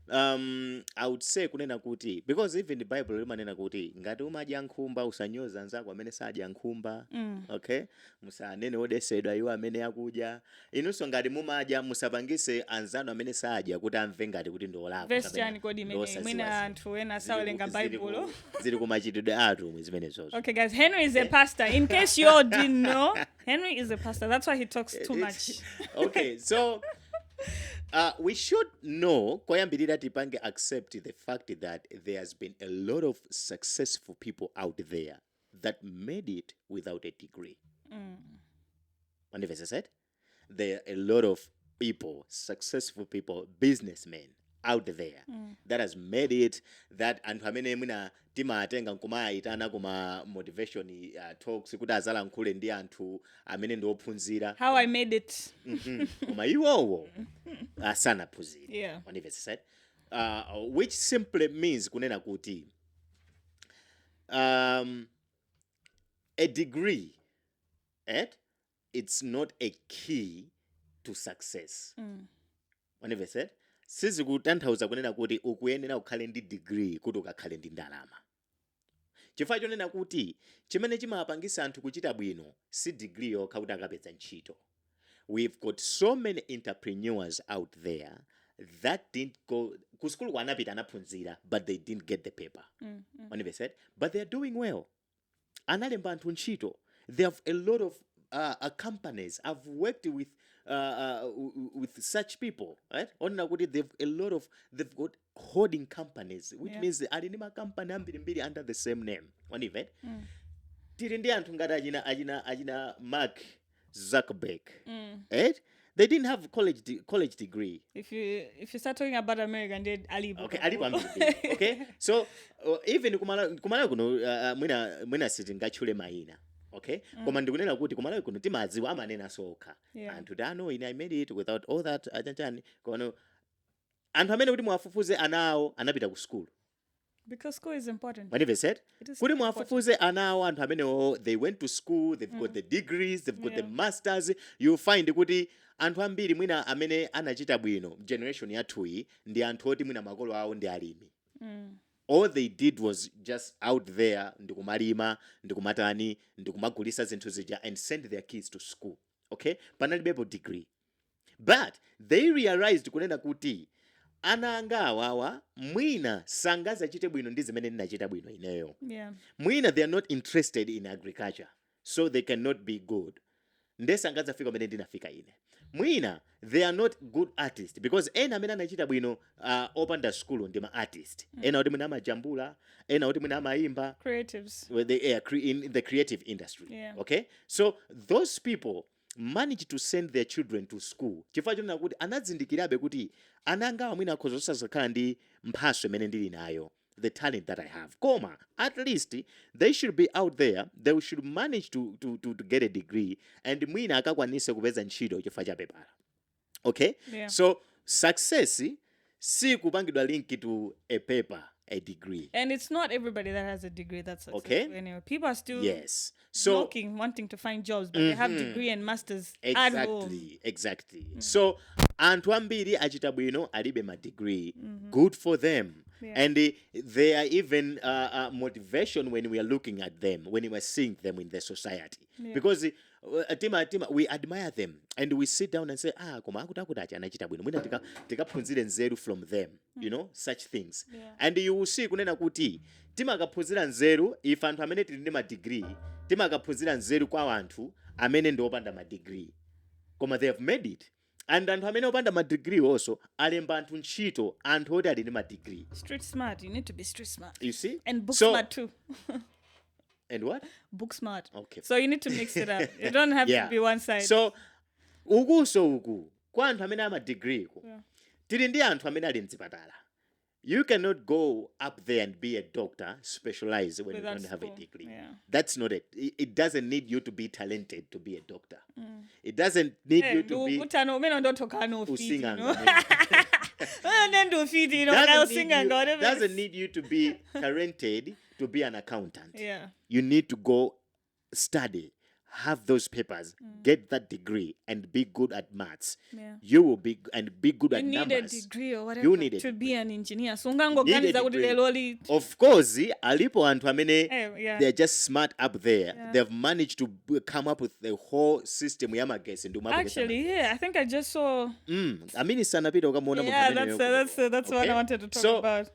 I would say kunena kuti, because even the Bible limanena kuti ngati umadya nkhumba usanyoza nzako amene sadya nkhumba, okay, musanene odesedwa iwo amene akudya, inunso ngati mumadya musapangise anzanu amene sadya kuti amve ngati kuti ndolako. Verse yani kodi mwina anthu ena sawelenga Bible zili kumachitidwe athu mwizimene zozo. Okay guys, Henry is a pastor. In case you all didn't know, Henry is a pastor. That's why he talks too much. Okay, so we should know, koyambirira tipange accept the fact that there has been a lot of successful people out there that made it without a degree. One of us said, there are a lot of people, successful people, businessmen out there that has made it, that anthu amene mwina timatenga nkumayitana kuma motivation talks kuti azala nkhule ndi anthu amene ndi ophunzira. How I made it. Koma iwowo asanaphunzire. Yeah. One of us said, which simply means kunena kuti a degree, it's not a key to success. One of us said, sizi kutanthauza kunena kuti ukuyenera ukhale ndi degree kuti ukakhale ndi ndalama. Chifukwa chonena kuti chimene chimapangisa anthu kuchita bwino si degree yokha kuti akapeza ntchito. We've got so many entrepreneurs out there that didn't go ku school wanapita anaphunzira but they didn't get the paper. One of us said, but they're doing well. Analemba anthu ntchito. They have a lot of companies. I've worked with such people, right? They've got holding companies, which means alinima company ambiri under the same name. One event. Tirindi anthu ngati ajina Mark Zuckerberg, right? They didn't have college degree. If you start talking about America, they Alibaba. Okay, Alibaba. Okay, so even kumala kuno mwina sitingachule maina. Okay, koma ndikunena kuti kumalawi kuno timadziwa amanena sokha. Anthu dano I made it without all that attention. Kono anthu amene kuti muwafufuze anawo anapita ku school. Because school is important. What have you said? Kuti muwafufuze anawo anthu amene they went to school, they've got the degrees, they've got the masters. You find kuti anthu ambiri mwina amene anachita bwino generation yathuyi ndi anthu oti mwina makolo awo ndi alimi. All they did was just out there ndikumalima, ndikumatani, ndikumagulisa zinthu zija and send their kids to school. Okay? Panalibepo degree. but they realized kunena kuti ana anga awawa mwina sangazachite bwino ndi zimene ndinachita bwino ineyo. Mwina they are not interested in agriculture, so they cannot be good. Ndesangazafika mene ndinafika ine. Mwina they are not good artists, because ena amene anachita bwino opanda school ndi ma artist. Ena oti mwina amajambula, ena oti mwina amaimba. Creatives. Well, they are in the creative industry. Okay? So those people manage to send their children to school. Chifukwa chonena kuti anazindikirabe kuti ananga mwina akhoza osakhala ndi mphaso imene ndili nayo, the talent that I have. Koma, at least they should be out there. They should manage to get a degree, and mwina akakwanise kupeza ntchito chifukwa cha pepala. Okay? So success si kupangidwa link to a paper, a degree. And it's not everybody that has a degree that's successful. Okay? Anyway, people are still so wanting to find jobs, but they have degree and masters at home. Exactly. So anthu ambiri achita bwino alibe ma degree. Good for them. And they are even motivation when we are looking at them, when we are seeing them in the society. Because we admire them and we sit down and say, koma akutakuti anachita bwino. Mwina tikaphunzire nzeru from them, you know, such things. And you will see kunena kuti timakaphunzira nzeru if anthu amene tili ndi ma degree, timakaphunzira nzeru kwa anthu amene ndi opanda ma degree. Koma they have made it. And anthu amene opanda ma degree also alemba anthu ntchito anthu oti ali ndi ma degree. Street smart. You need to be street smart. You see? And book smart too. And what? Book smart. Okay. So you need to mix it up. You don't have to be one side. So uku kwa anthu amene ama degree ku. Tili ndi anthu amene ali mzipatala. You cannot go up there and be a doctor, specialize when you don't have a degree. That's not it. It doesn't need you to be talented to be a doctor. It doesn't need you to be doesn't need you to be talented to be an accountant. You need to go study, have those papers, get that degree, and be good at maths. You will be good at numbers. You need a degree or whatever you need to be an engineer. So of course, alipo antu amene they're just smart up there. They've managed to come up with the whole system. Actually, I think I just saw. That's what I wanted to talk about.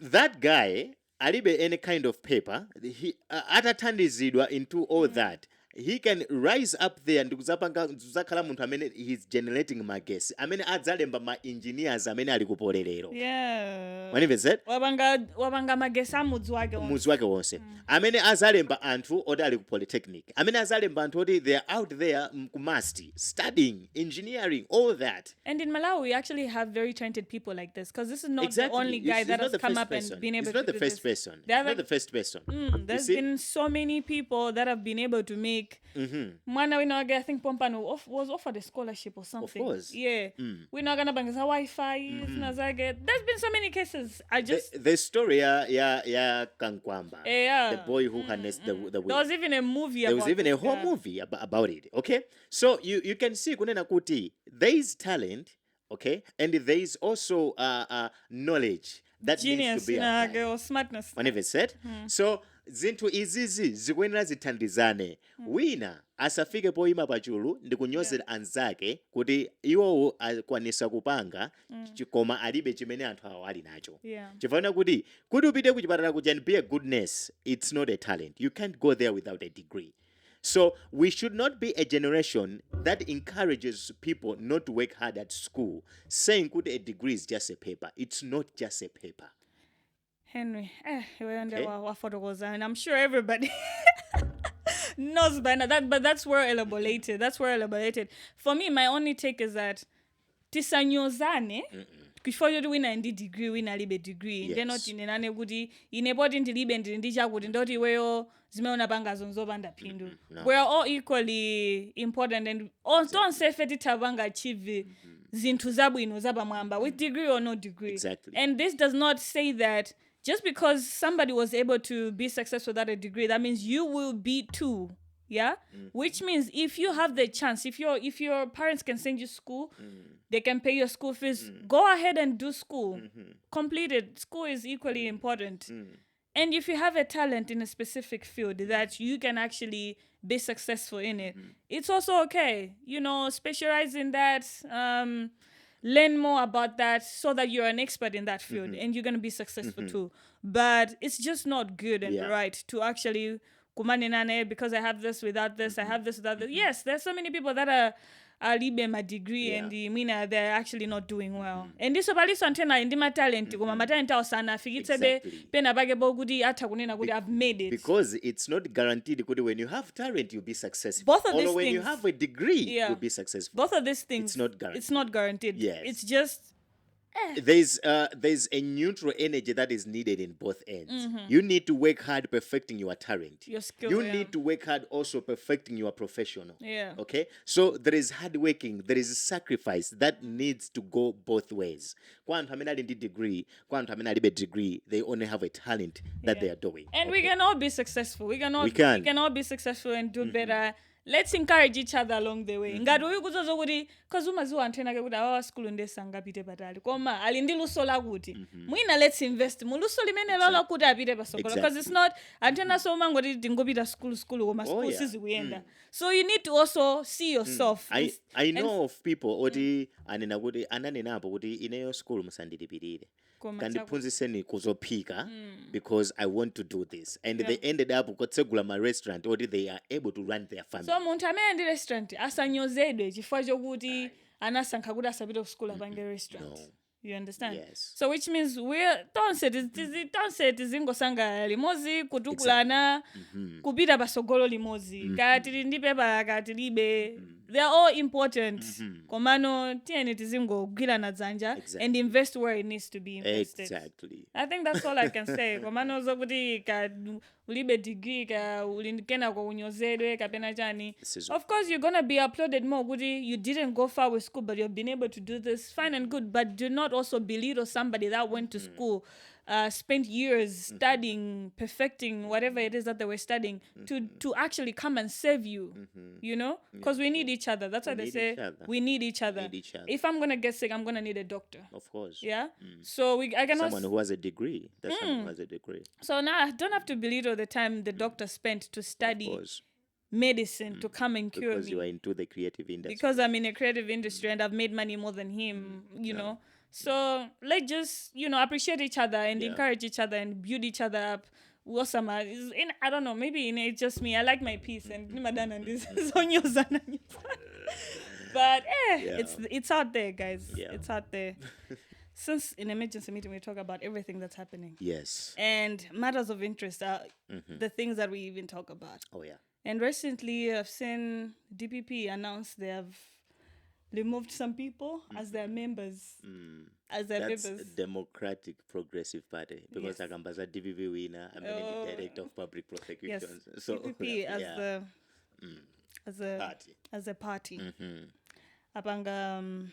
That guy, alibe any kind of paper. He atathandizidwa into all that. He can rise up there and kuzakhala munthu amene he's generating magesi amene adzalemba ma engineers amene ali kupolerero. Wanimvetsera? Wabanga magesi amudzi wake wonse. Amene azalemba anthu oti ali ku polytechnic. Amene azalemba anthu oti they are out there kumasti studying engineering, all that. And in Malawi we actually have very talented people like this, because this is not the only guy that has come up and been able to do this. It's not the first person. There's been so many people that have been able to make I think Pompano was offered a scholarship or something. Of course. We're not gonna bang Wi-Fi. There's been so many cases. The story Kankwamba. The boy who harnessed the wheel. There was even a movie There was even a whole movie about it. Okay? So you can see kunena kuti there is talent, okay? And there is also knowledge that needs to be applied. Or smartness. Whenever said. So zinthu izizi zikuyenera zithandizane. Wina asafike poyima pachulu ndi kunyozera anzake kuti iwowo akwanisa kupanga koma alibe chimene anthu awo ali nacho. Chifukwa kuti upite ku chipatala kuja and be a good nurse, it's not a talent. You can't go there without a degree. So we should not be a generation that encourages people not to work hard at school, saying that a degree is just a paper. It's not just a paper. Henry, and I'm sure everybody knows by now that, but that's well elaborated. For me, my only take is that tisanyozane before you win a degree, win a libe degree. They're not in an good in a body in the libe and in the jago in doti weo zimeona banga zonzo banda pindu. We're all equally important, and don't say feti tabanga achieve zintu zabu inozaba mwamba with degree or no degree. Exactly. And this does not say that just because somebody was able to be successful without a degree, that means you will be too. Which means if you have the chance, if your parents can send you school, they can pay your school fees, go ahead and do school. Complete it. School is equally important. And if you have a talent in a specific field that you can actually be successful in it, it's also okay. You know, specialize in that, learn more about that so that you're an expert in that field and you're going to be successful too. But it's just not good and right to actually kumaninane because I have this without this, I have this without this. Yes, there's so many people that are libe my degree and they're actually not doing well. And this obaliso antena indima talent kuma matalent ausana fikitsebe pena bage boguti atakunena kuti I've made it. Because it's not guaranteed kuti when you have talent you'll be successful. Both of these when things, you have a degree you'll be successful. Both of these things, it's not guaranteed. Yes. It's just there's a neutral energy that is needed in both ends. You need to work hard perfecting your talent. Your skill. You need to work hard also perfecting your professional. Yeah. Okay? So there is hard working, there is sacrifice that needs to go both ways. Kwa antu amene ali ndi degree, kwa antu amene alibe degree, they only have a talent that they are doing. And we can all be successful. We can all be successful and do better. Let's encourage each other along the way. Ngati uyu kuzozo kuti cause umaziwa antena ke kuti awa school ndesa ngapite patali. Koma ali ndi luso lakuti. Mwina let's invest mu luso limene lolo kuti apite pasokolo because it's not antena so mangoti ndingopita school koma school sizi kuyenda. So you need to also see yourself. I know of people oti anena kuti ananenapo kuti ineyo school musandilipirire. Kandiphunziseni kuzophika because I want to do this. And they ended up kutsegula my restaurant or they are able to run their family. So munthu amene ndi restaurant asanyozedwe chifukwa chokuti anasankha kuti asapite ku school apange restaurant. No. You understand? Yes. So which means we're tonse tizingosanga limozi kutukulana kupita pasogolo limozi kati ndi pepa kati libe they are all important komano tieni tizingogwirana dzanja and invest where it needs to be invested. Exactly. I think that's all I can say. Komano zokuti ka ulibe degree ka ulinkena kwa unyozedwe kapena chani. Of course you're gonna be applauded more kuti you didn't go far with school but you've been able to do this fine and good, but do not also belittle somebody that went to school, spent years studying, perfecting whatever it is that they were studying to actually come and serve you, you know? Because we need each other. That's why they say we need each other. If I'm going to get sick, I'm going to need a doctor. Of course. Yeah? So I cannot... Someone who has a degree. That's someone who has a degree. So now I don't have to belittle the time the doctor spent to study medicine to come and cure me. Because you are into the creative industry. Because I'm in a creative industry and I've made money more than him, you know? So let's just, appreciate each other and encourage each other and build each other up. I don't know, maybe it's just me. I like my peace and but it's out there, guys. Yeah. It's out there. Since in emergency meeting we talk about everything that's happening. Yes. And matters of interest are the things that we even talk about. Oh yeah. And recently I've seen DPP announce they have removed some people as their members. That's members. Democratic Progressive Party. Because Akambaza DPP winner, I'm the director of public prosecutions. Yes. So DPP as a party. Apanga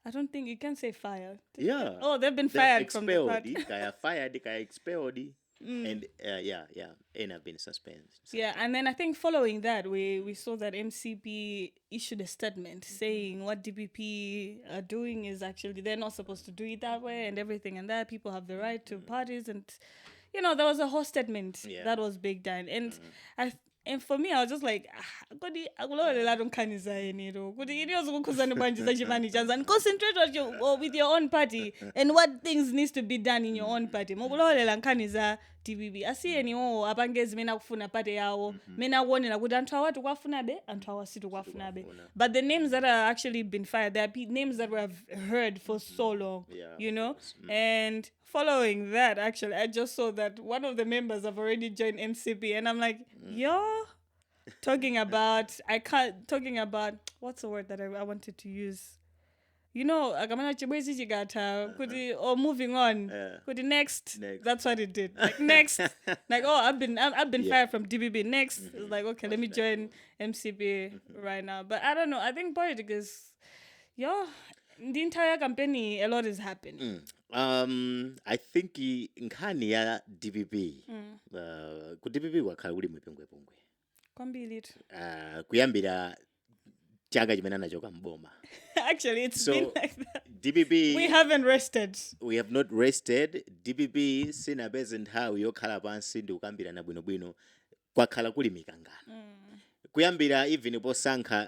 I don't think you can say fired. Yeah. Oh, they've been fired from the party. They are fired, they are expelled. And and have been suspended. So. Yeah, and then I think following that, we saw that MCP issued a statement saying what DPP are doing is actually, they're not supposed to do it that way and everything, and that people have the right to parties. And, there was a whole statement that was big down. And and for me, I was just like, concentrate with your own party and what things needs to be done in your own party. TVB asiyeni apangezi mena kufuna party yawo mena kuonera kuti anthu awatu kwafunabe anthu awasitu kwafunabe, but the names that are actually been fired, there are names that we have heard for so long, and following that, actually I just saw that one of the members have already joined MCP, and I'm like, talking about what's the word that I wanted to use, akamana chibwezi chigata kuti moving on kuti next. That's what it did, like next. Like I've been fired from DPP, next. It's like, okay, let me join MCP right now. But I don't know, I think politics is the entire campaign, a lot is happening. I think nkhani ya DPP ku DPP wakhala kuli mwepengwepengwe kwambiri kuyambira chaka chimene anachoka mboma. Actually, it's been like that. DPP We haven't rested. we have not rested. DPP sinapeze nthawi yokhala pansi ndi kukambirana bwinobwino kwakhala kuli mikangano. Kuyambira even posankha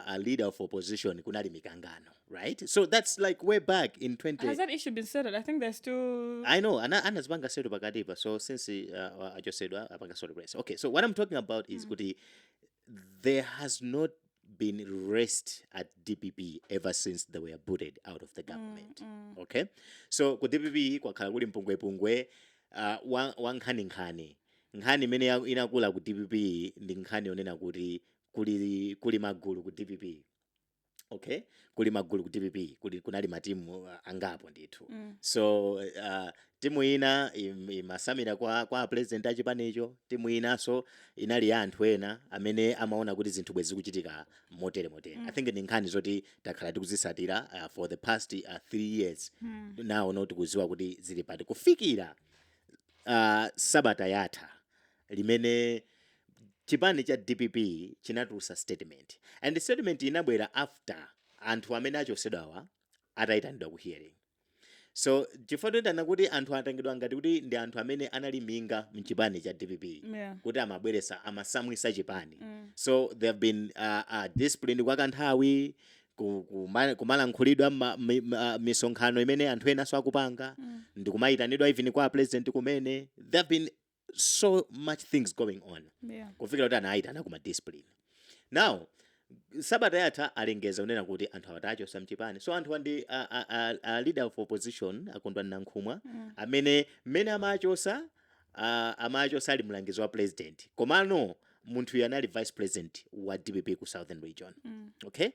a leader of opposition kunali mikangano, right? So that's like way back in 20. Has that issue been settled? I think there's still. I know, anazipanga settled pakatipa. So since I just said apanga settled rest. Okay, so what I'm talking about is kuti there has not been rest at DPP ever since they were booted out of the government. Okay, so ku DPP kwakhala kuli mpungwepungwe wankhani nkhani imene inakula ku DPP ndi nkhani yonena kuti kuli magulu ku DPP. Okay, kuli magulu ku DPP kunali matimu angapo ndithu. So timu ina imasamira kwa president achipanecho, timu inaso inali anthu ena amene amaona kuti zinthu bwezi kuchitika motere. I think ndi nkhani zoti takhala tikuzisatira for the past 3 years. Now not kuziwa kuti zili pati kufikira sabata yatha limene chipani cha DPP chinatulutsa statement, and the statement inabwera after anthu amene achosedwawa atayitanidwa ku hearing. So chifukwa tena kuti anthu atengedwa ngati kuti ndi anthu amene anali minga mchipani cha DPP kuti amabweresa amasamwisa chipani. So they have been disciplined kwa kanthawi kumalankhulidwa misonkhano imene anthu ena so akupanga ndi kumayitanidwa even kwa president kumene. There have been so much things going on kufikira kuti anayitana kuma discipline. Now sabata yatha alengeza unena kuti anthu awatachosa mchipani. So anthu andi a leader of opposition akondwa Nankhumwa amene amachosa ali mlangizi wa president, komano munthu yanali vice president wa DPP ku southern region. Okay,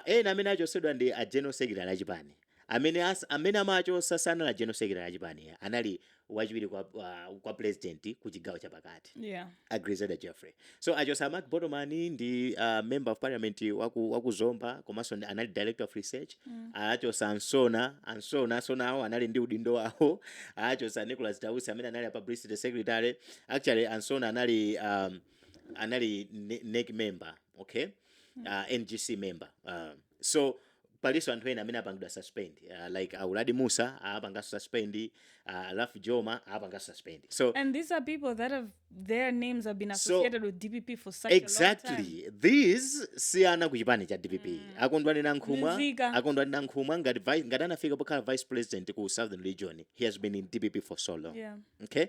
ena amene achosedwa ndi a general secretary achipani amene amachosa sana la general secretary achipani anali wachiwiri kwa president ku chigawo chapakati. Agrizeda Jeffrey. So achosa Mark Botomani ndi member of parliament waku Zomba, komanso anali director of research. Achosa Ansona awo anali ndi udindo wawo. Achosa Nicholas Dawusi amene anali publicity secretary. Actually Ansona anali NEC member, okay? NGC member. So paliso anthu ena amene apangidwa suspend, like Auladi Musa apanga suspend, Alafu Joma apanga suspend. So and these are people that their names have been associated with DPP for such a long time. Exactly. These siyana kuchipani cha DPP. Akondwani Nankhumwa ngati anafika pokhala vice president ku southern region. He has been in DPP for so long. Okay?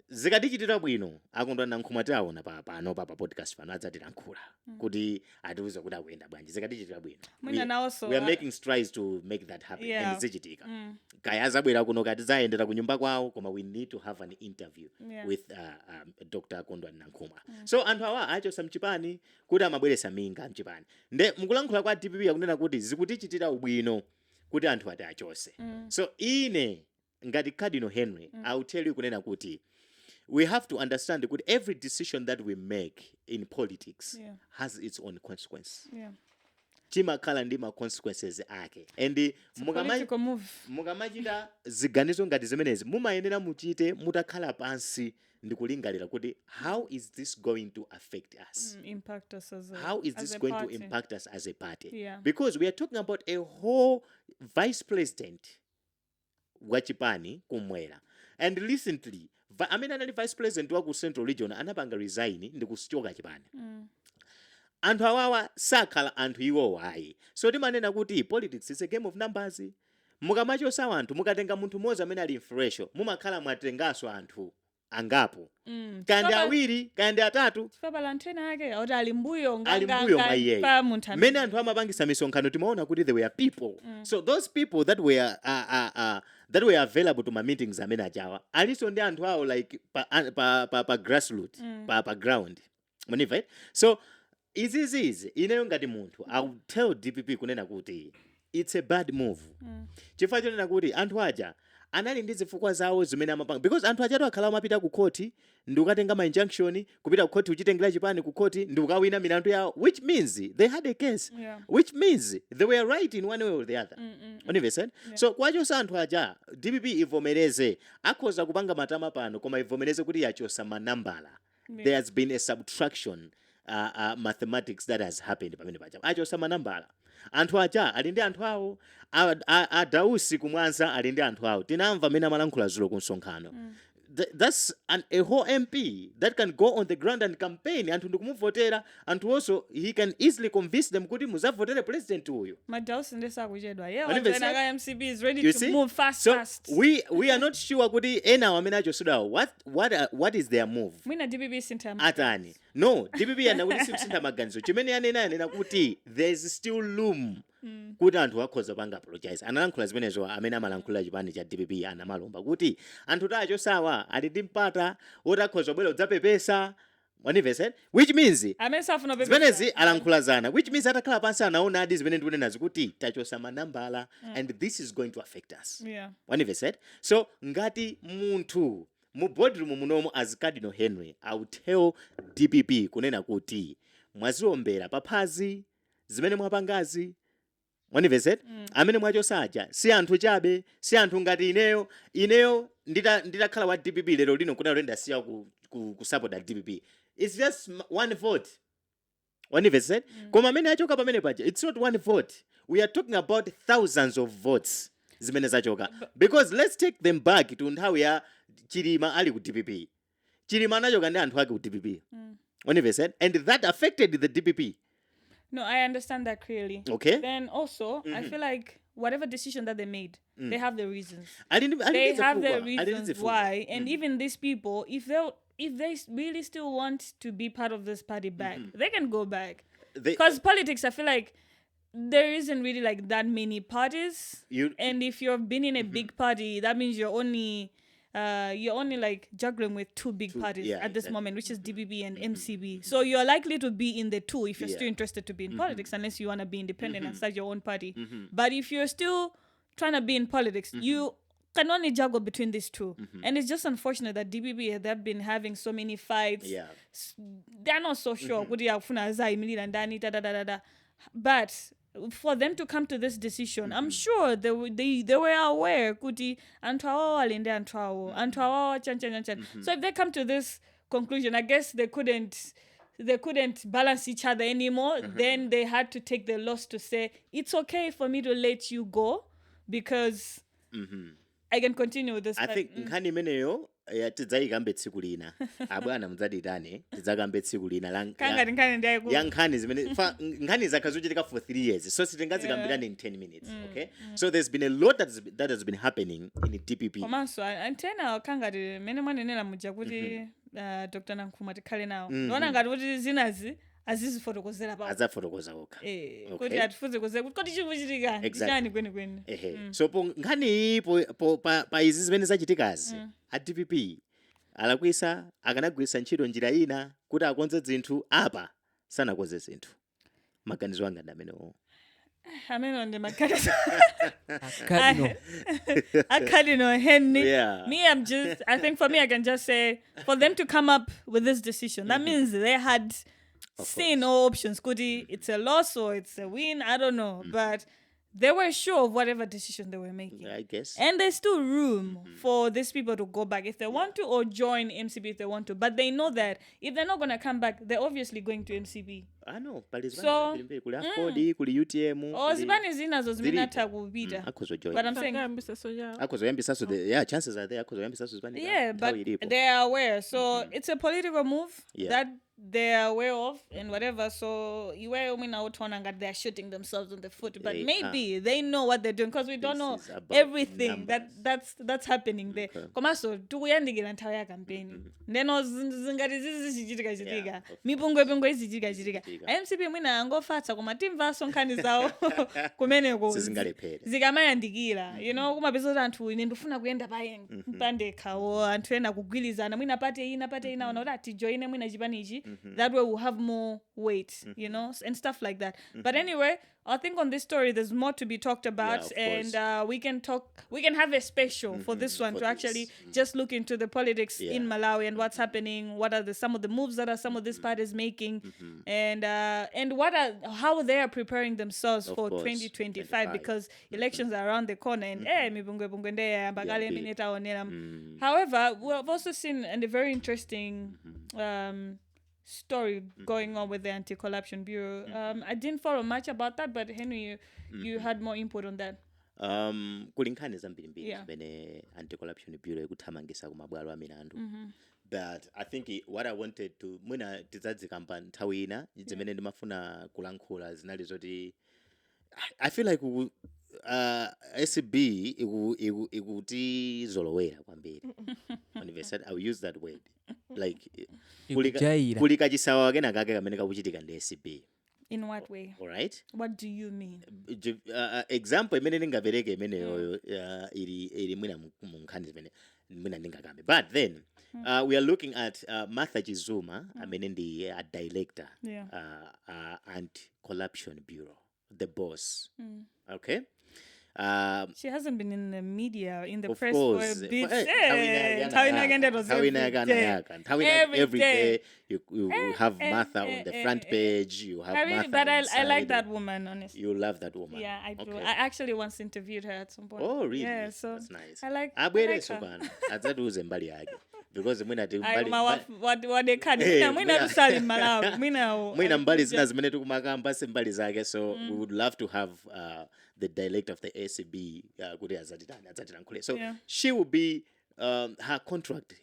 Zikadichitira bwino akondwani Nankhumwa taona pano pa podcast pano adzatilankhula kuti atiuza kuti akuyenda bwanji. Zikadichitira bwino. We are making strides to make that happen. And zichitika. Kaya azabwera kuno kati zayendera ku nyumba kwawo, koma we need to have an interview with Dr. Akondwani Nankhumwa. So anthu awa achosa mchipani kuti amabweresa minga mchipani. Nde mukulankhula kwa DPP akunena kuti zikutichitira ubwino kuti anthu ati achose. So ine ngati Cardinal Henry, I will tell you kunena kuti we have to understand that every decision that we make in politics has its own consequence. Chimakhala ndi ma consequences ake. And mukamachita ziganizo ngati zimenezi mumayenera muchite mutakhala pansi ndi kulingalira kuti how is this going to affect us? Impact us how is this going party. to impact us as a party? Because we are talking about a whole vice president wachipani kumwera. And recently amene anali vice president wa ku central region anapanga resign ndi kuchoka chipani. Anthu awawa sakhala anthu iwo ayi. So timanena kuti politics is a game of numbers. Mukamachosa anthu mukatenga munthu mmodzi amene ali influential mumakhala mwatenganso anthu angapo. Kandi awiri, kandi atatu. Chifukwa antena ake oti alimbuyo pa munthu. Mene anthu amapangisa misonkhano timaona kuti there were people. So those people that were available to my meetings amene ajawa aliso ndi anthu awo like pa grassroots, pa ground. Right? So izizizi ineyo ngati munthu I will tell DPP kunena kuti it's a bad move. Chifukwa chonena kuti anthu aja anali ndi zifukwa zawo zimene amapanga, because anthu achatu akhala amapita ku court ndi ukatenga ma injunction kupita ku court uchitengera chipani ku court ndi ukawina milandu yawo, which means they had a case, which means they were right in one way or the other. So kwachosa anthu aja DPP ivomereze akhoza kupanga matama pano koma ivomereze kuti yachosa manambala. There has been a subtraction mathematics that has happened pamene paja achosa manambala. anthu aja ali ndi anthu awo, adausi kumwanza ali ndi anthu awo. Tinamva amene amalankhula zulo ku msonkhano. That's a whole MP that can go on the ground and campaign. Anthu ndikumuvotera, anthu also he can easily convince them kuti muzavotere president uyu. Madausi ndesa kuchedwa. Yeah, Wanimvesa? MCB is ready You to see? move fast. We are not sure kuti ena amene achosudawo what is their move. Mwina DPP sinta Atani. No, DPP anakuti simsintha maganizo. Chimene yanena kuti there's still room kuti anthu akhoza panga apologize. Analankhula zimenezo amene amalankhula chipani cha DPP anamalomba kuti anthu tacho sawa ali ndi mpata woti akhoza bwera udzapepesa. Wanimvesa? Which means zimenezi alankhulazana, which means atakhala pansi anaona adi zimene ndikunenazi kuti tachosa manambala and this is going to affect us. Yeah. Wanimvesa? So ngati munthu mu boardroom munomo as Cardinal Henry, I will tell DPP kunena kuti mwaziwombera paphazi zimene mwapangazi. Wanimvesa? Amene mwachosaja si anthu chabe, si anthu ngati ineyo nditakhala wa DPP lero lino kuti alenda siya ku support DPP. It's just one vote. Wanimvesa? Koma amene achoka pamene paja, it's not one vote. We are talking about thousands of votes zimene zachoka. Because let's take them back to nthawi ya Chilima ali ku DPP. Chilima anachoka ndi anthu ake ku DPP. Wanimvesa? And that affected the DPP. No, I understand that clearly. Okay. Then also, I feel like whatever decision that they made, they have their reasons. They have their reasons why. And even these people, if they really still want to be part of this party back, they can go back. Because politics, I feel like there isn't really like that many parties. And if you've been in a big party, that means you're only like juggling with two big parties at this moment, which is DPP and MCB. So you're likely to be in the two if you're still interested to be in politics, unless you want to be independent and start your own party. But if you're still trying to be in politics, you can only juggle between these two. And it's just unfortunate that DPP, they've been having so many fights. Yeah. They're not so sure. But for them to come to this decision, I'm sure they were aware. Kuti antwawo alinde antwawo, antwawo chan. So if they come to this conclusion, I guess they couldn't balance each other anymore. Then they had to take the loss to say it's okay for me to let you go because I can continue with this. I think nkhani imeneyo tidzayikambe tsiku lina. Abwana mudzaditane tidzakambe tsiku lina ya nkhani zimene nkhani zakhazochitika for 3 years, so sitingazikambirane in 10 minutes. Okay, so there's been a lot that has been happening in the DPP. Komanso antena kangati mene mwanenera muja kuti Dr. Nankhumwa tikhale nawo. Ndona ngati kuti zinazi azizifotokozera pa azafotokoza okha. Kuti atifuze kuze kuti chikuchitika chani kweni. So nkhani pa izi zimene zachitikazi a DPP alakwisa akanagwisa ntchito njira ina kuti akonze zinthu apa sanakonze zinthu. Maganizo anga ndi amenewo. Ameno ndi maganizo. Cardinal Henry. Yeah. I think for me, I can just say, for them to come up with this decision, that means they had seen all options. It's a loss or it's a win, I don't know. But they were sure of whatever decision they were making. I guess. And there's still room for these people to go back if they want to, or join MCB if they want to. But they know that if they're not going to come back, they're obviously going to MCB. I know, but it's kuli afford, kuli UTM. Oh, zibani zinazo zimenata kupita. But I'm saying chances are there. Yeah, but they are aware. So it's a political move that they are aware of and whatever. So they're shooting themselves in the foot. But maybe they know what they're doing because we don't know everything that's happening there. Komaso tukuyandikira nthawi ya campaign. Ndeno zingati zichitika. Mipungwe izichitika. MCP mwina angofatsa koma timvaso nkhani zawo kumeneko zikamayandikira. You know, kumapeza anthu ine ndifuna kuyenda paye mpandekhawo anthu ena kugwilizana mwina pate ina ona kuti atijoine mwina chipanichi. That way we'll have more weight, you know, and stuff like that. But anyway, I think on this story there's more to be talked about, and we can have a special for this one to actually just look into the politics in Malawi and what's happening, what are some of the moves that are some of these parties making, and how they are preparing themselves for 2025 because elections are around the corner and however, we've also seen a very interesting story going on with the Anti-Corruption Bureau. I didn't follow much about that, but Henry, you had more input on that. Kuli nkhani zambirimbiri zimene Anti-Corruption Bureau ikuthamangisa kumabwalo a milandu. But I think what I wanted to mwina tizadzikamba nthawi ina zimene ndimafuna kulankhula zinali zoti I feel like SB ikutizolowera kwambiri. University, I will use that word. Like kulika chisawa kena kake kamene kakuchitika ndi SB. In what way? All right. What do you mean? Example imene ningapereke imene ili mwina munkhani zimene mwina ndingakambe. But then we are looking at Martha Chizuma amene ndi a director Anti-Corruption Bureau, the boss. Okay. She hasn't been in the media, in the press course, for a bit. Every day you have Martha on the front page. You have Martha. But I like that woman, honestly. You love that woman. Yeah, I do. I actually once interviewed her at some point. Oh, really? Yeah, so that's nice. I like her. Because mwina mbali zina zimene tikumakamba sembali zake, so we would love to have the director of the ACB kuti azatilankhule. So she will be her contract,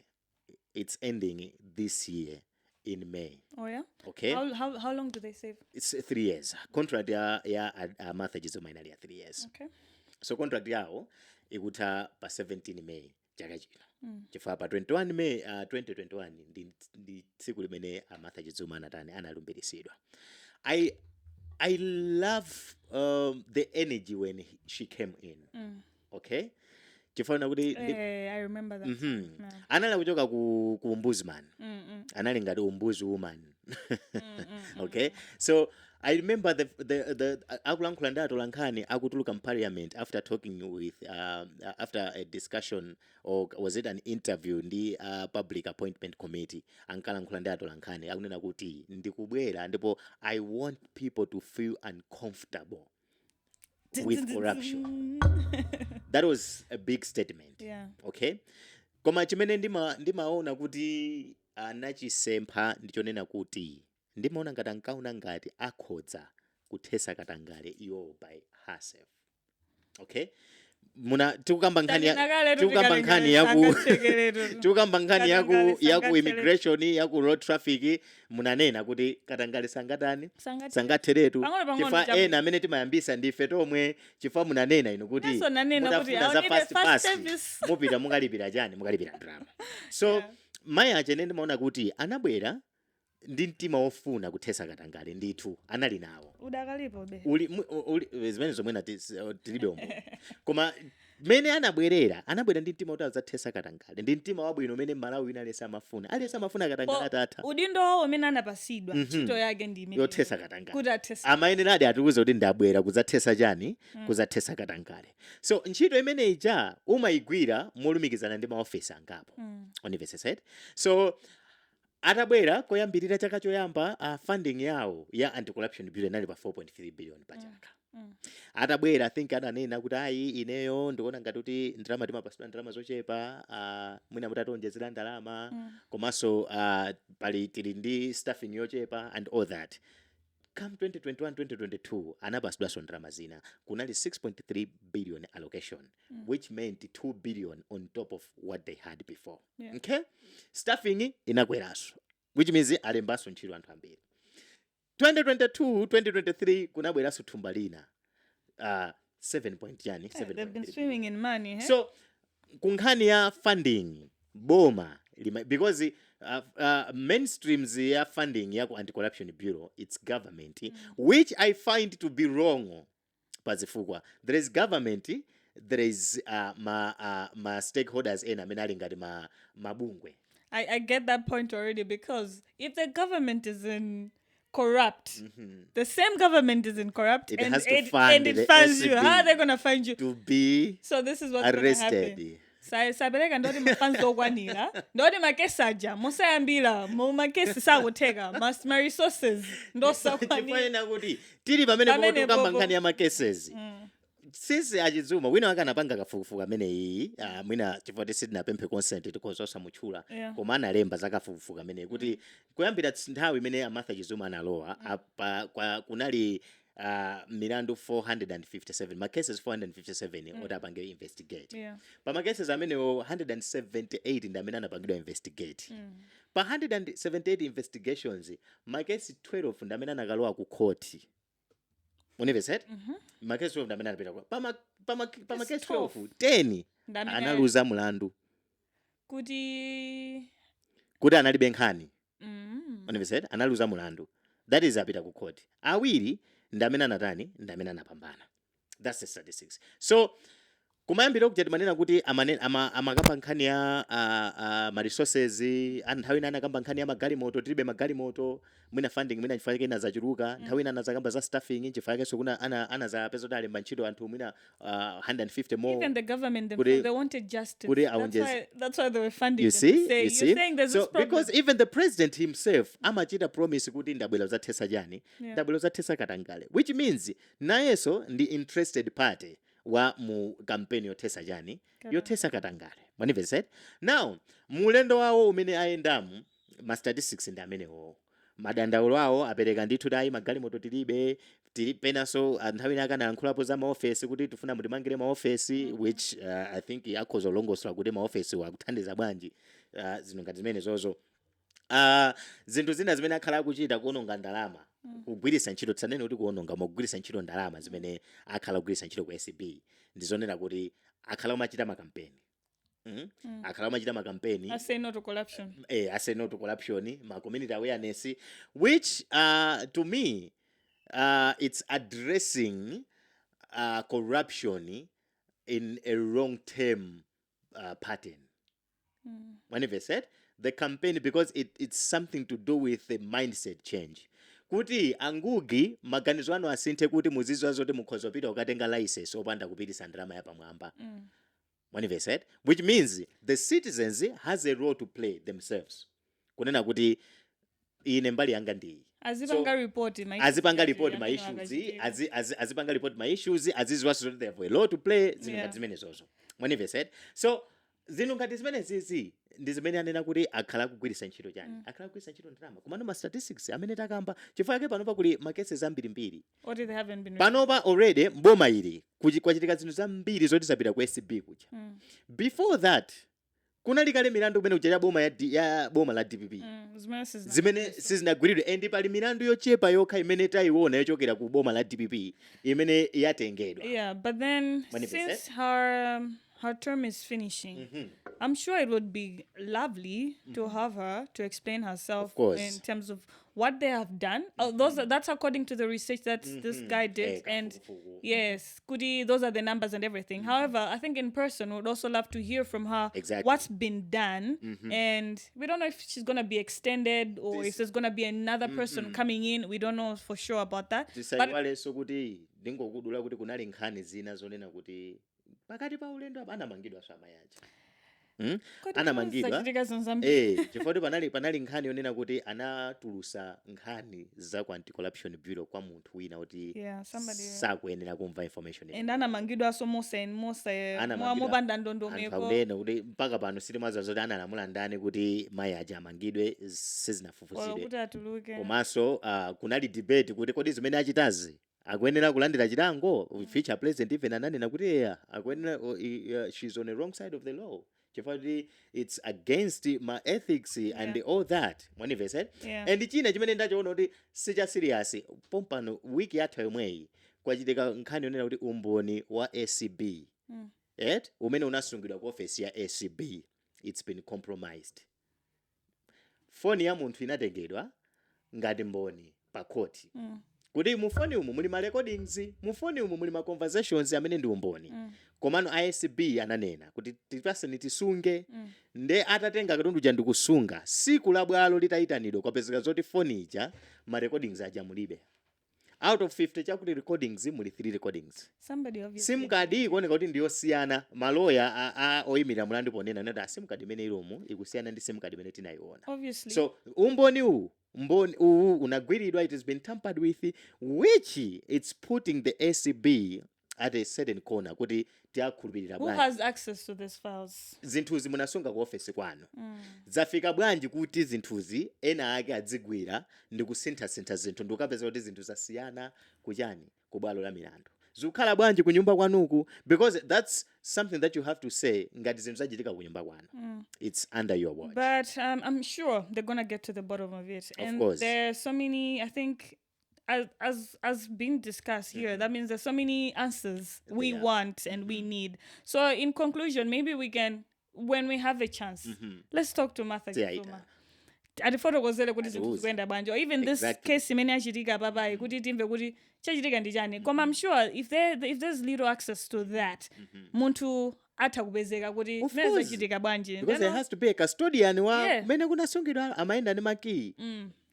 it's ending this year in May. Oh yeah. Okay. How long do they save? It's 3 years. Contract ya Martha Chizuma inali ya 3 years. Okay. So contract yawo ikutha pa 17 May chaka chino. Chifukwa pa 21 May 2021 ndi tsiku limene Martha Chizuma analumbiritsidwa. I love the energy when she came in. Okay? Chifukwa kuti I remember that. Anali kuchoka ku Ombudsman. Anali ngati Ombuds woman. Okay? So I remember the akulankhula ndi atolankhani akutuluka in parliament after talking with after a discussion, or was it an interview ndi public appointment committee, ankalankhula ndi atolankhani akunena kuti ndikubwera ndipo I want people to feel uncomfortable with corruption. That was a big statement. Yeah. Okay? Koma chimene ndimaona kuti anachisempha ndichonena kuti ndimaona ngati ankaona ngati akhodza kuthesa katangale iyo by herself. Okay? Tikukamba nkhani yaku immigration, yaku road traffic, munanena kuti katangale sangatheretu. Chifukwa ena amene timayambisa ndife tomwe, chifukwa munanena inu kuti mutafuna za fast pass mupita mukalipira chani, mukalipira drama. So mayi achene ndimaona kuti anabwera ndi mtima wofuna kuthesa katangale ndithu anali nawo. Udakalipo be. Zimene zomwe tilibe umboni. Koma mene anabwera ndi mtima kuti adzathesa katangale. Ndi mtima wabwino mene Malawi inalesa amafuna. Alesa amafuna katangale atatha. Udindo wawo mene anapasidwa. Ntchito yake ndi imene. Yothesa katangale. Kuti athesa. Amayeneradi atiuza kuti ndabwera kudzathesa chani, kudzathesa katangale. So ntchito imene ija umayigwira molumikizana ndi maofesi angapo. University. So atabwera koyambirira chaka choyamba funding yawo ya Anti-Corruption Bureau inali pa 4.3 billion pa chaka. Atabwera I think ananena kuti ayi ineyo ndikuona ngati kuti ndalama timapasidwa ndalama zochepa, mwina mutatonjezera ndalama, komanso pali tili ndi staffing yochepa and all that. Come 2021-2022 anapasidwanso ndalama zina kunali 6.3 billion allocation, which meant 2 billion on top of what they had before. Okay? Staffing inakweranso, which means alembanso ntchito anthu ambiri. 2022-2023 kunabweranso thumba lina 7 point yani 7. They've been swimming in money. Eh? So kunkhani ya funding boma because mainstreams ya funding ya Anti-Corruption Bureau, it's government, which I find to be wrong. Pazifukwa there is government, there is ma stakeholders ena menali ngati mabungwe. I get that point already, because if the government is in corrupt, the same government is in corrupt, it and has to fund it funds you. How are they gonna find you to be so this is what's arrested? Gonna happen. Sabereka ndoti mafunds okwanira, ndoti makesaja musayambira mu makesi sakuteka, ma resources ndosakwanira. Chifukwa kuti tili pamene potukamba nkhani ya makeses. sisi achizuma wina akanapanga kafukufuku ameneyi mwina chifukwa sitinapemphe consent tikoza osamutchula koma analemba za kafukufuku ameneyi kuti kuyambira nthawi imene Amartha Chizuma analowa kunali milandu 457 macases 457 oti apange investigate pa macases amenewo 178 ndi amene anapangidwa investigate pa 178 investigations makesi 12 ndi amene anakalowa ku court. Universet? Makesi 12 ndi amene anapita pa makesi 12 10 analuza mulandu kuti analibe nkhani. Universet? Analuza mulandu, that is apita ku court. Awiri ndi amene anatani ndi amene anapambana. That's the statistics. So kumayambira kuti manena kuti amakamba nkhani ya ma resources nthawi ina anakamba nkhani ya magalimoto tilibe magalimoto mwina funding mwina chifukwa ina zachuluka nthawi ina anazakamba za staffing chifukwa so kuna anazapeza dali mantchito anthu mwina 150 more. Even the government they wanted justice. That's why they were funding. You see? You're saying there's so this problem. Because even the president himself amachita promise kuti ndabwera zathesa jani ndabwera zathesa katangale, which means nayeso ndi interested party wa mu campaign yothesa jani yothesa katangale. Manifested now mulendo wawo umene ayendamu ma statistics ndi amenewo madandaulo awo apereka ndithu dai magalimoto tilibe penaso nthawi ina akanayankhulapo za maofesi kuti tifuna mutimangire maofesi which I think akhoza ulongosera kuti maofesi wakuthandiza bwanji zinthu ngati zimene zozo. Zinthu zina zimene akhala akuchita kuononga ndalama kugwiritsa ntchito tsanene kuti kuononga kugwiritsa ntchito ndalama zimene akhala kugwiritsa ntchito ku SB ndizonena kuti akhala umachita makampeni akhala umachita makampeni I say no to corruption. I say no to corruption, ma community awareness, which to me it's addressing corruption in a wrong term pattern. Whenever said the campaign, because it's something to do with the mindset change. Kuti angugi maganizo ano asinthe kuti muzizwa zote mukhozo pita ukatenga license opanda kupitisa ndalama ya pamwamba. Whenever said, which means the citizens has a role to play themselves. Kunena kuti ine mbali yanga ndi Azipanga report my issues azizwa so they have a role to play zinu zimene zozo. Whenever said, so zinu ngati zimene zizi ndi zimene anena kuti akhala kugwiritsa ntchito chani akhala kugwiritsa ntchito ndalama komano ma statistics amene takamba chifukwa yake panopa kuli macases ambirimbiri panopa already mboma ili kwachitika zinthu zambiri zoti zapita ku SB kuja. Before that kunali kale milandu kumene kuja ya boma la DPP zimene sizinagwiridwe and pali milandu yochepa yokha imene tayiona yochokera ku boma la DPP imene yatengedwa. Yeah, but then since her term is finishing, I'm sure it would be lovely to have her to explain herself in terms of what they have done. That's according to the research that this guy did. And yes, Kudi, those are the numbers and everything. However, I think in person, we would also love to hear from her what's been done. And we don't know if she's going to be extended or if there's going to be another person coming in. We don't know for sure about that. Pakati pa ulendo anamangidwa swamayaja. Anamangidwa chifukwa panali nkhani yonena kuti anatulusa nkhani za ku anti-corruption bureau kwa munthu wina kuti sakuyenera kumva information and anamangidwa so mobanda ndondomeko anena kuti mpaka pano sitimwaza zoti analamula ndani kuti mayi aja amangidwe sizinafufusidwe komanso kunali debate kuti kodi zimene achitazi akuyenera kulandira chilango. Future president even ananena kuti akuyenera she's on the wrong side of the law chifukwa it's against my ethics and all that. Whenever said and china chimene ndachoona kuti sicha serious pompano wiki yatha yomweyi kwachitika nkhani yonena kuti umboni wa ACB umene unasungidwa ku office ya ACB it's been compromised. Phone ya munthu inatengedwa ngati mboni pa court kuti mufoni umu muli ma recordings, mufoni umu muli ma conversations amene ndi umboni. Komano ISB ananena kuti tipaseni tisunge nde atatenga katundu ja ndikusunga siku la bwalo litaitanidwa kwapezeka zoti phone ija ma recordings aja mulibe. Out of 50 chakuti recordings muli 3 recordings. Somebody obviously sim card ikuoneka kuti ndiyosiyana maloya oyimira mulandu ponena nati sim card imene ilomu ikusiyana ndi sim card imene tinayiona. Obviously. So umboni unagwiridwa, it has been tampered with, which it's putting the ACB at a certain corner kuti tiakhulupirira Who bwanji has access to these files? zinthuzi munasunga ku ofesi kwanu zafika bwanji kuti zinthuzi ena ake adzigwira ndi kusinthasintha zinthu ndikukapeza kuti zinthu zasiyana kuchani ku bwalo la milandu zikukhala bwanji ku nyumba kwanuku because that's something that you have to say ngati zinthu zachitika ku nyumba kwanu it's under your watch. But I'm sure they're gonna get to the bottom of it. And course. there's so many, I think, as been discussed here, that means there's so many answers we want and we need. So in conclusion, maybe we can, when we have a chance, let's talk to Martha Gifuma. Atifotokozele kuti zinthu zikuenda bwanji, or even this case imene achitika papai kuti timve kuti chachitika ndi chani. Koma I'm sure if there's little access to that, munthu atha kupezeka kuti meza chitika bwanji. Because there has to be a custodian wa mene kunasungidwa amaenda ndi makiyi.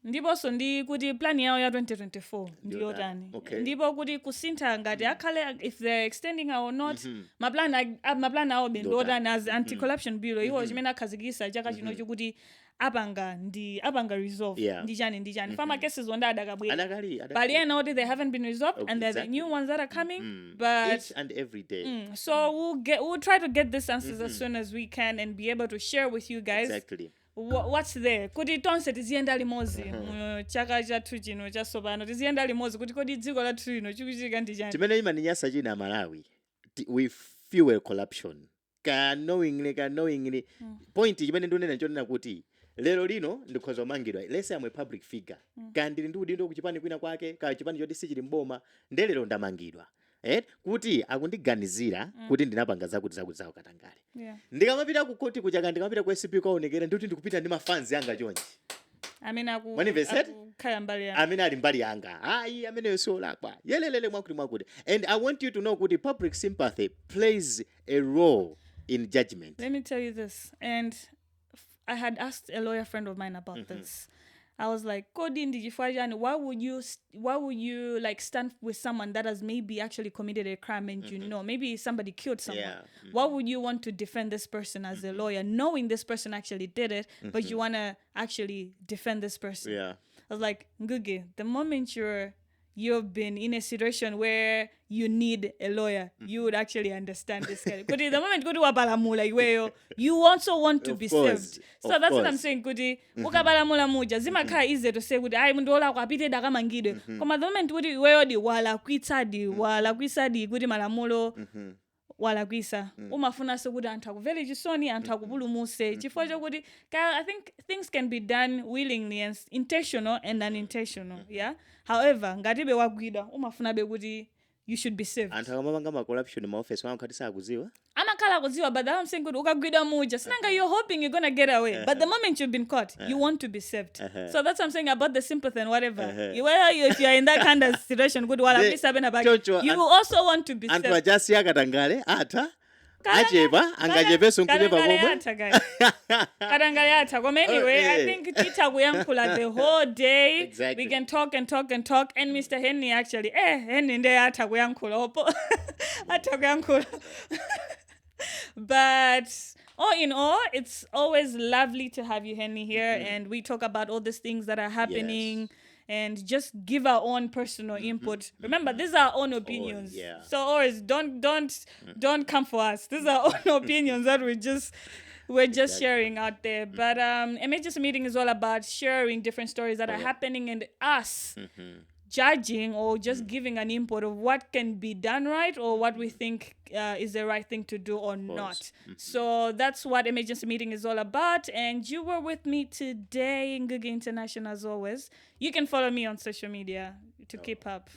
Ndiponso ndi kuti plan yawo ya 2024 ndiyotani. Ndipo kuti kusintha ngati akhale if they're extending or not, maplan awo bendotani as anti-corruption bureau iwo chimene akhazikisa chaka chino chokuti apanga resolve ndi chani. Fama cases wanda adakabwera. But oti they haven't been resolved and there's the new ones that are coming. But each and every day. So we'll try to get these answers as soon as we can and be able to share with you guys. Exactly. What's there? Kuti tonse tizienda limozi chaka chathu chino chasopano tizienda limozi kuti kodi dziko lathu lino chikuchitika ndi chani. Chimene imaninyasa china Malawi we fuel corruption knowingly point chimene ndionena nchonena kuti lero lino ndikhoza umangidwa let's say I'm a public figure kandi ndi udindo kuchipani kwina kwake ka chipani choti sichili mboma ndelero ndamangidwa kuti akundiganizira kuti ndinapanga zakuti katangale ndikamapita ku koti kuchaka ndikamapita ku SCP kwaonekera ndikuti ndikupita ndi mafanzi anga chonchi amene akukhala mbali yanga amene ali mbali yanga ayi amene yosolakwa yelelele mwakuti and I want you to know kuti public sympathy plays a role in judgment. Let me tell you this, and I had asked a lawyer friend of mine about this. I was like, Kodi ndijifajani, why would you like stand with someone that has maybe actually committed a crime and you know, maybe somebody killed someone. Why would you want to defend this person as a lawyer, knowing this person actually did it, but you want to actually defend this person? I was like, Ngugi, the moment you've been in a situation where you need a lawyer, you would actually understand this guy. Kuti, the moment Kuti wabalamula iweyo, you also want to be saved. So that's what I'm saying, Kuti, ukabalamula muja, zimakha easy to say, Kuti, ay, mundola kwapite dakamangide. Koma the moment Kuti iweyo di wala kwisadi, Kuti malamulo, wala kwisa. Umafuna se Kuti antakuvele jisoni, antakupulumuse. Chifukwa chokuti, I think things can be done willingly and intentional and unintentional, However, ngatibe wagwida, umafuna be Kuti you should be saved. Anthu akamapanga ma corruption in my office wankati sakuziwa? Amakhala kuziwa, but I'm saying kuti ukagwida muja. Sinanga you're hoping you're gonna get away. But the moment you've been caught, you want to be saved. So that's what I'm saying about the sympathy and whatever. If you're in that kind of situation, good wala you also want to be saved. Anthu ajasi yakatangale, ata. Acheba, angajebeso nkujepa bomwe. Kadangale ata. Anyway, I think tita kuyankula the whole day. Exactly. We can talk. And Mr. Henry actually, Henry nde ata kuyankula opo. Ata kuyankula. But all in all, it's always lovely to have you, Henry, here, and we talk about all these things that are happening. And just give our own personal input. Remember, these are our own opinions. So always don't come for us. These are our own opinions that we're just sharing out there. But emergency meeting is all about sharing different stories that are happening and us judging or just giving an input of what can be done right or what we think is the right thing to do or not. So that's what emergency meeting is all about. And you were with me today in Gugu International as always. You can follow me on social media to keep up.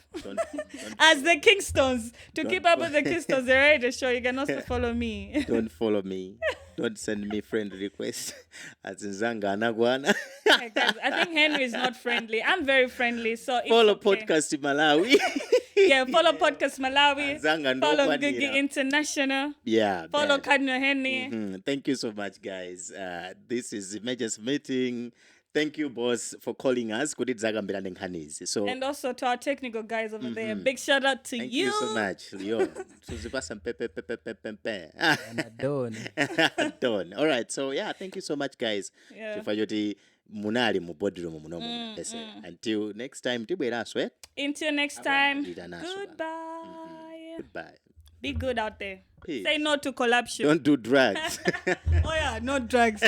As the Kingstones. To keep up with the Kingstones, the radio show, you can also follow me. Don't follow me. Don't send me friend requests. As in Zanga Anagwana. I think Henry is not friendly. I'm very friendly. So follow Podcastmalawi. Follow Podcastmalawi. Follow Gugu International. Follow Cardinal Henry. Thank you so much, guys. This is emergency meeting. Thank you, boss, for calling us. So, and also to our technical guys over there. Big shout out to you. Thank you so much, Leon. Done. All right. So, thank you so much, guys. munali mu boardroom muno until next time tibweranso Until next time. Nditanaso. Goodbye. Goodbye. Be good out there. Peace. Say no to corruption. Don't do drugs. Oh yeah, no drugs.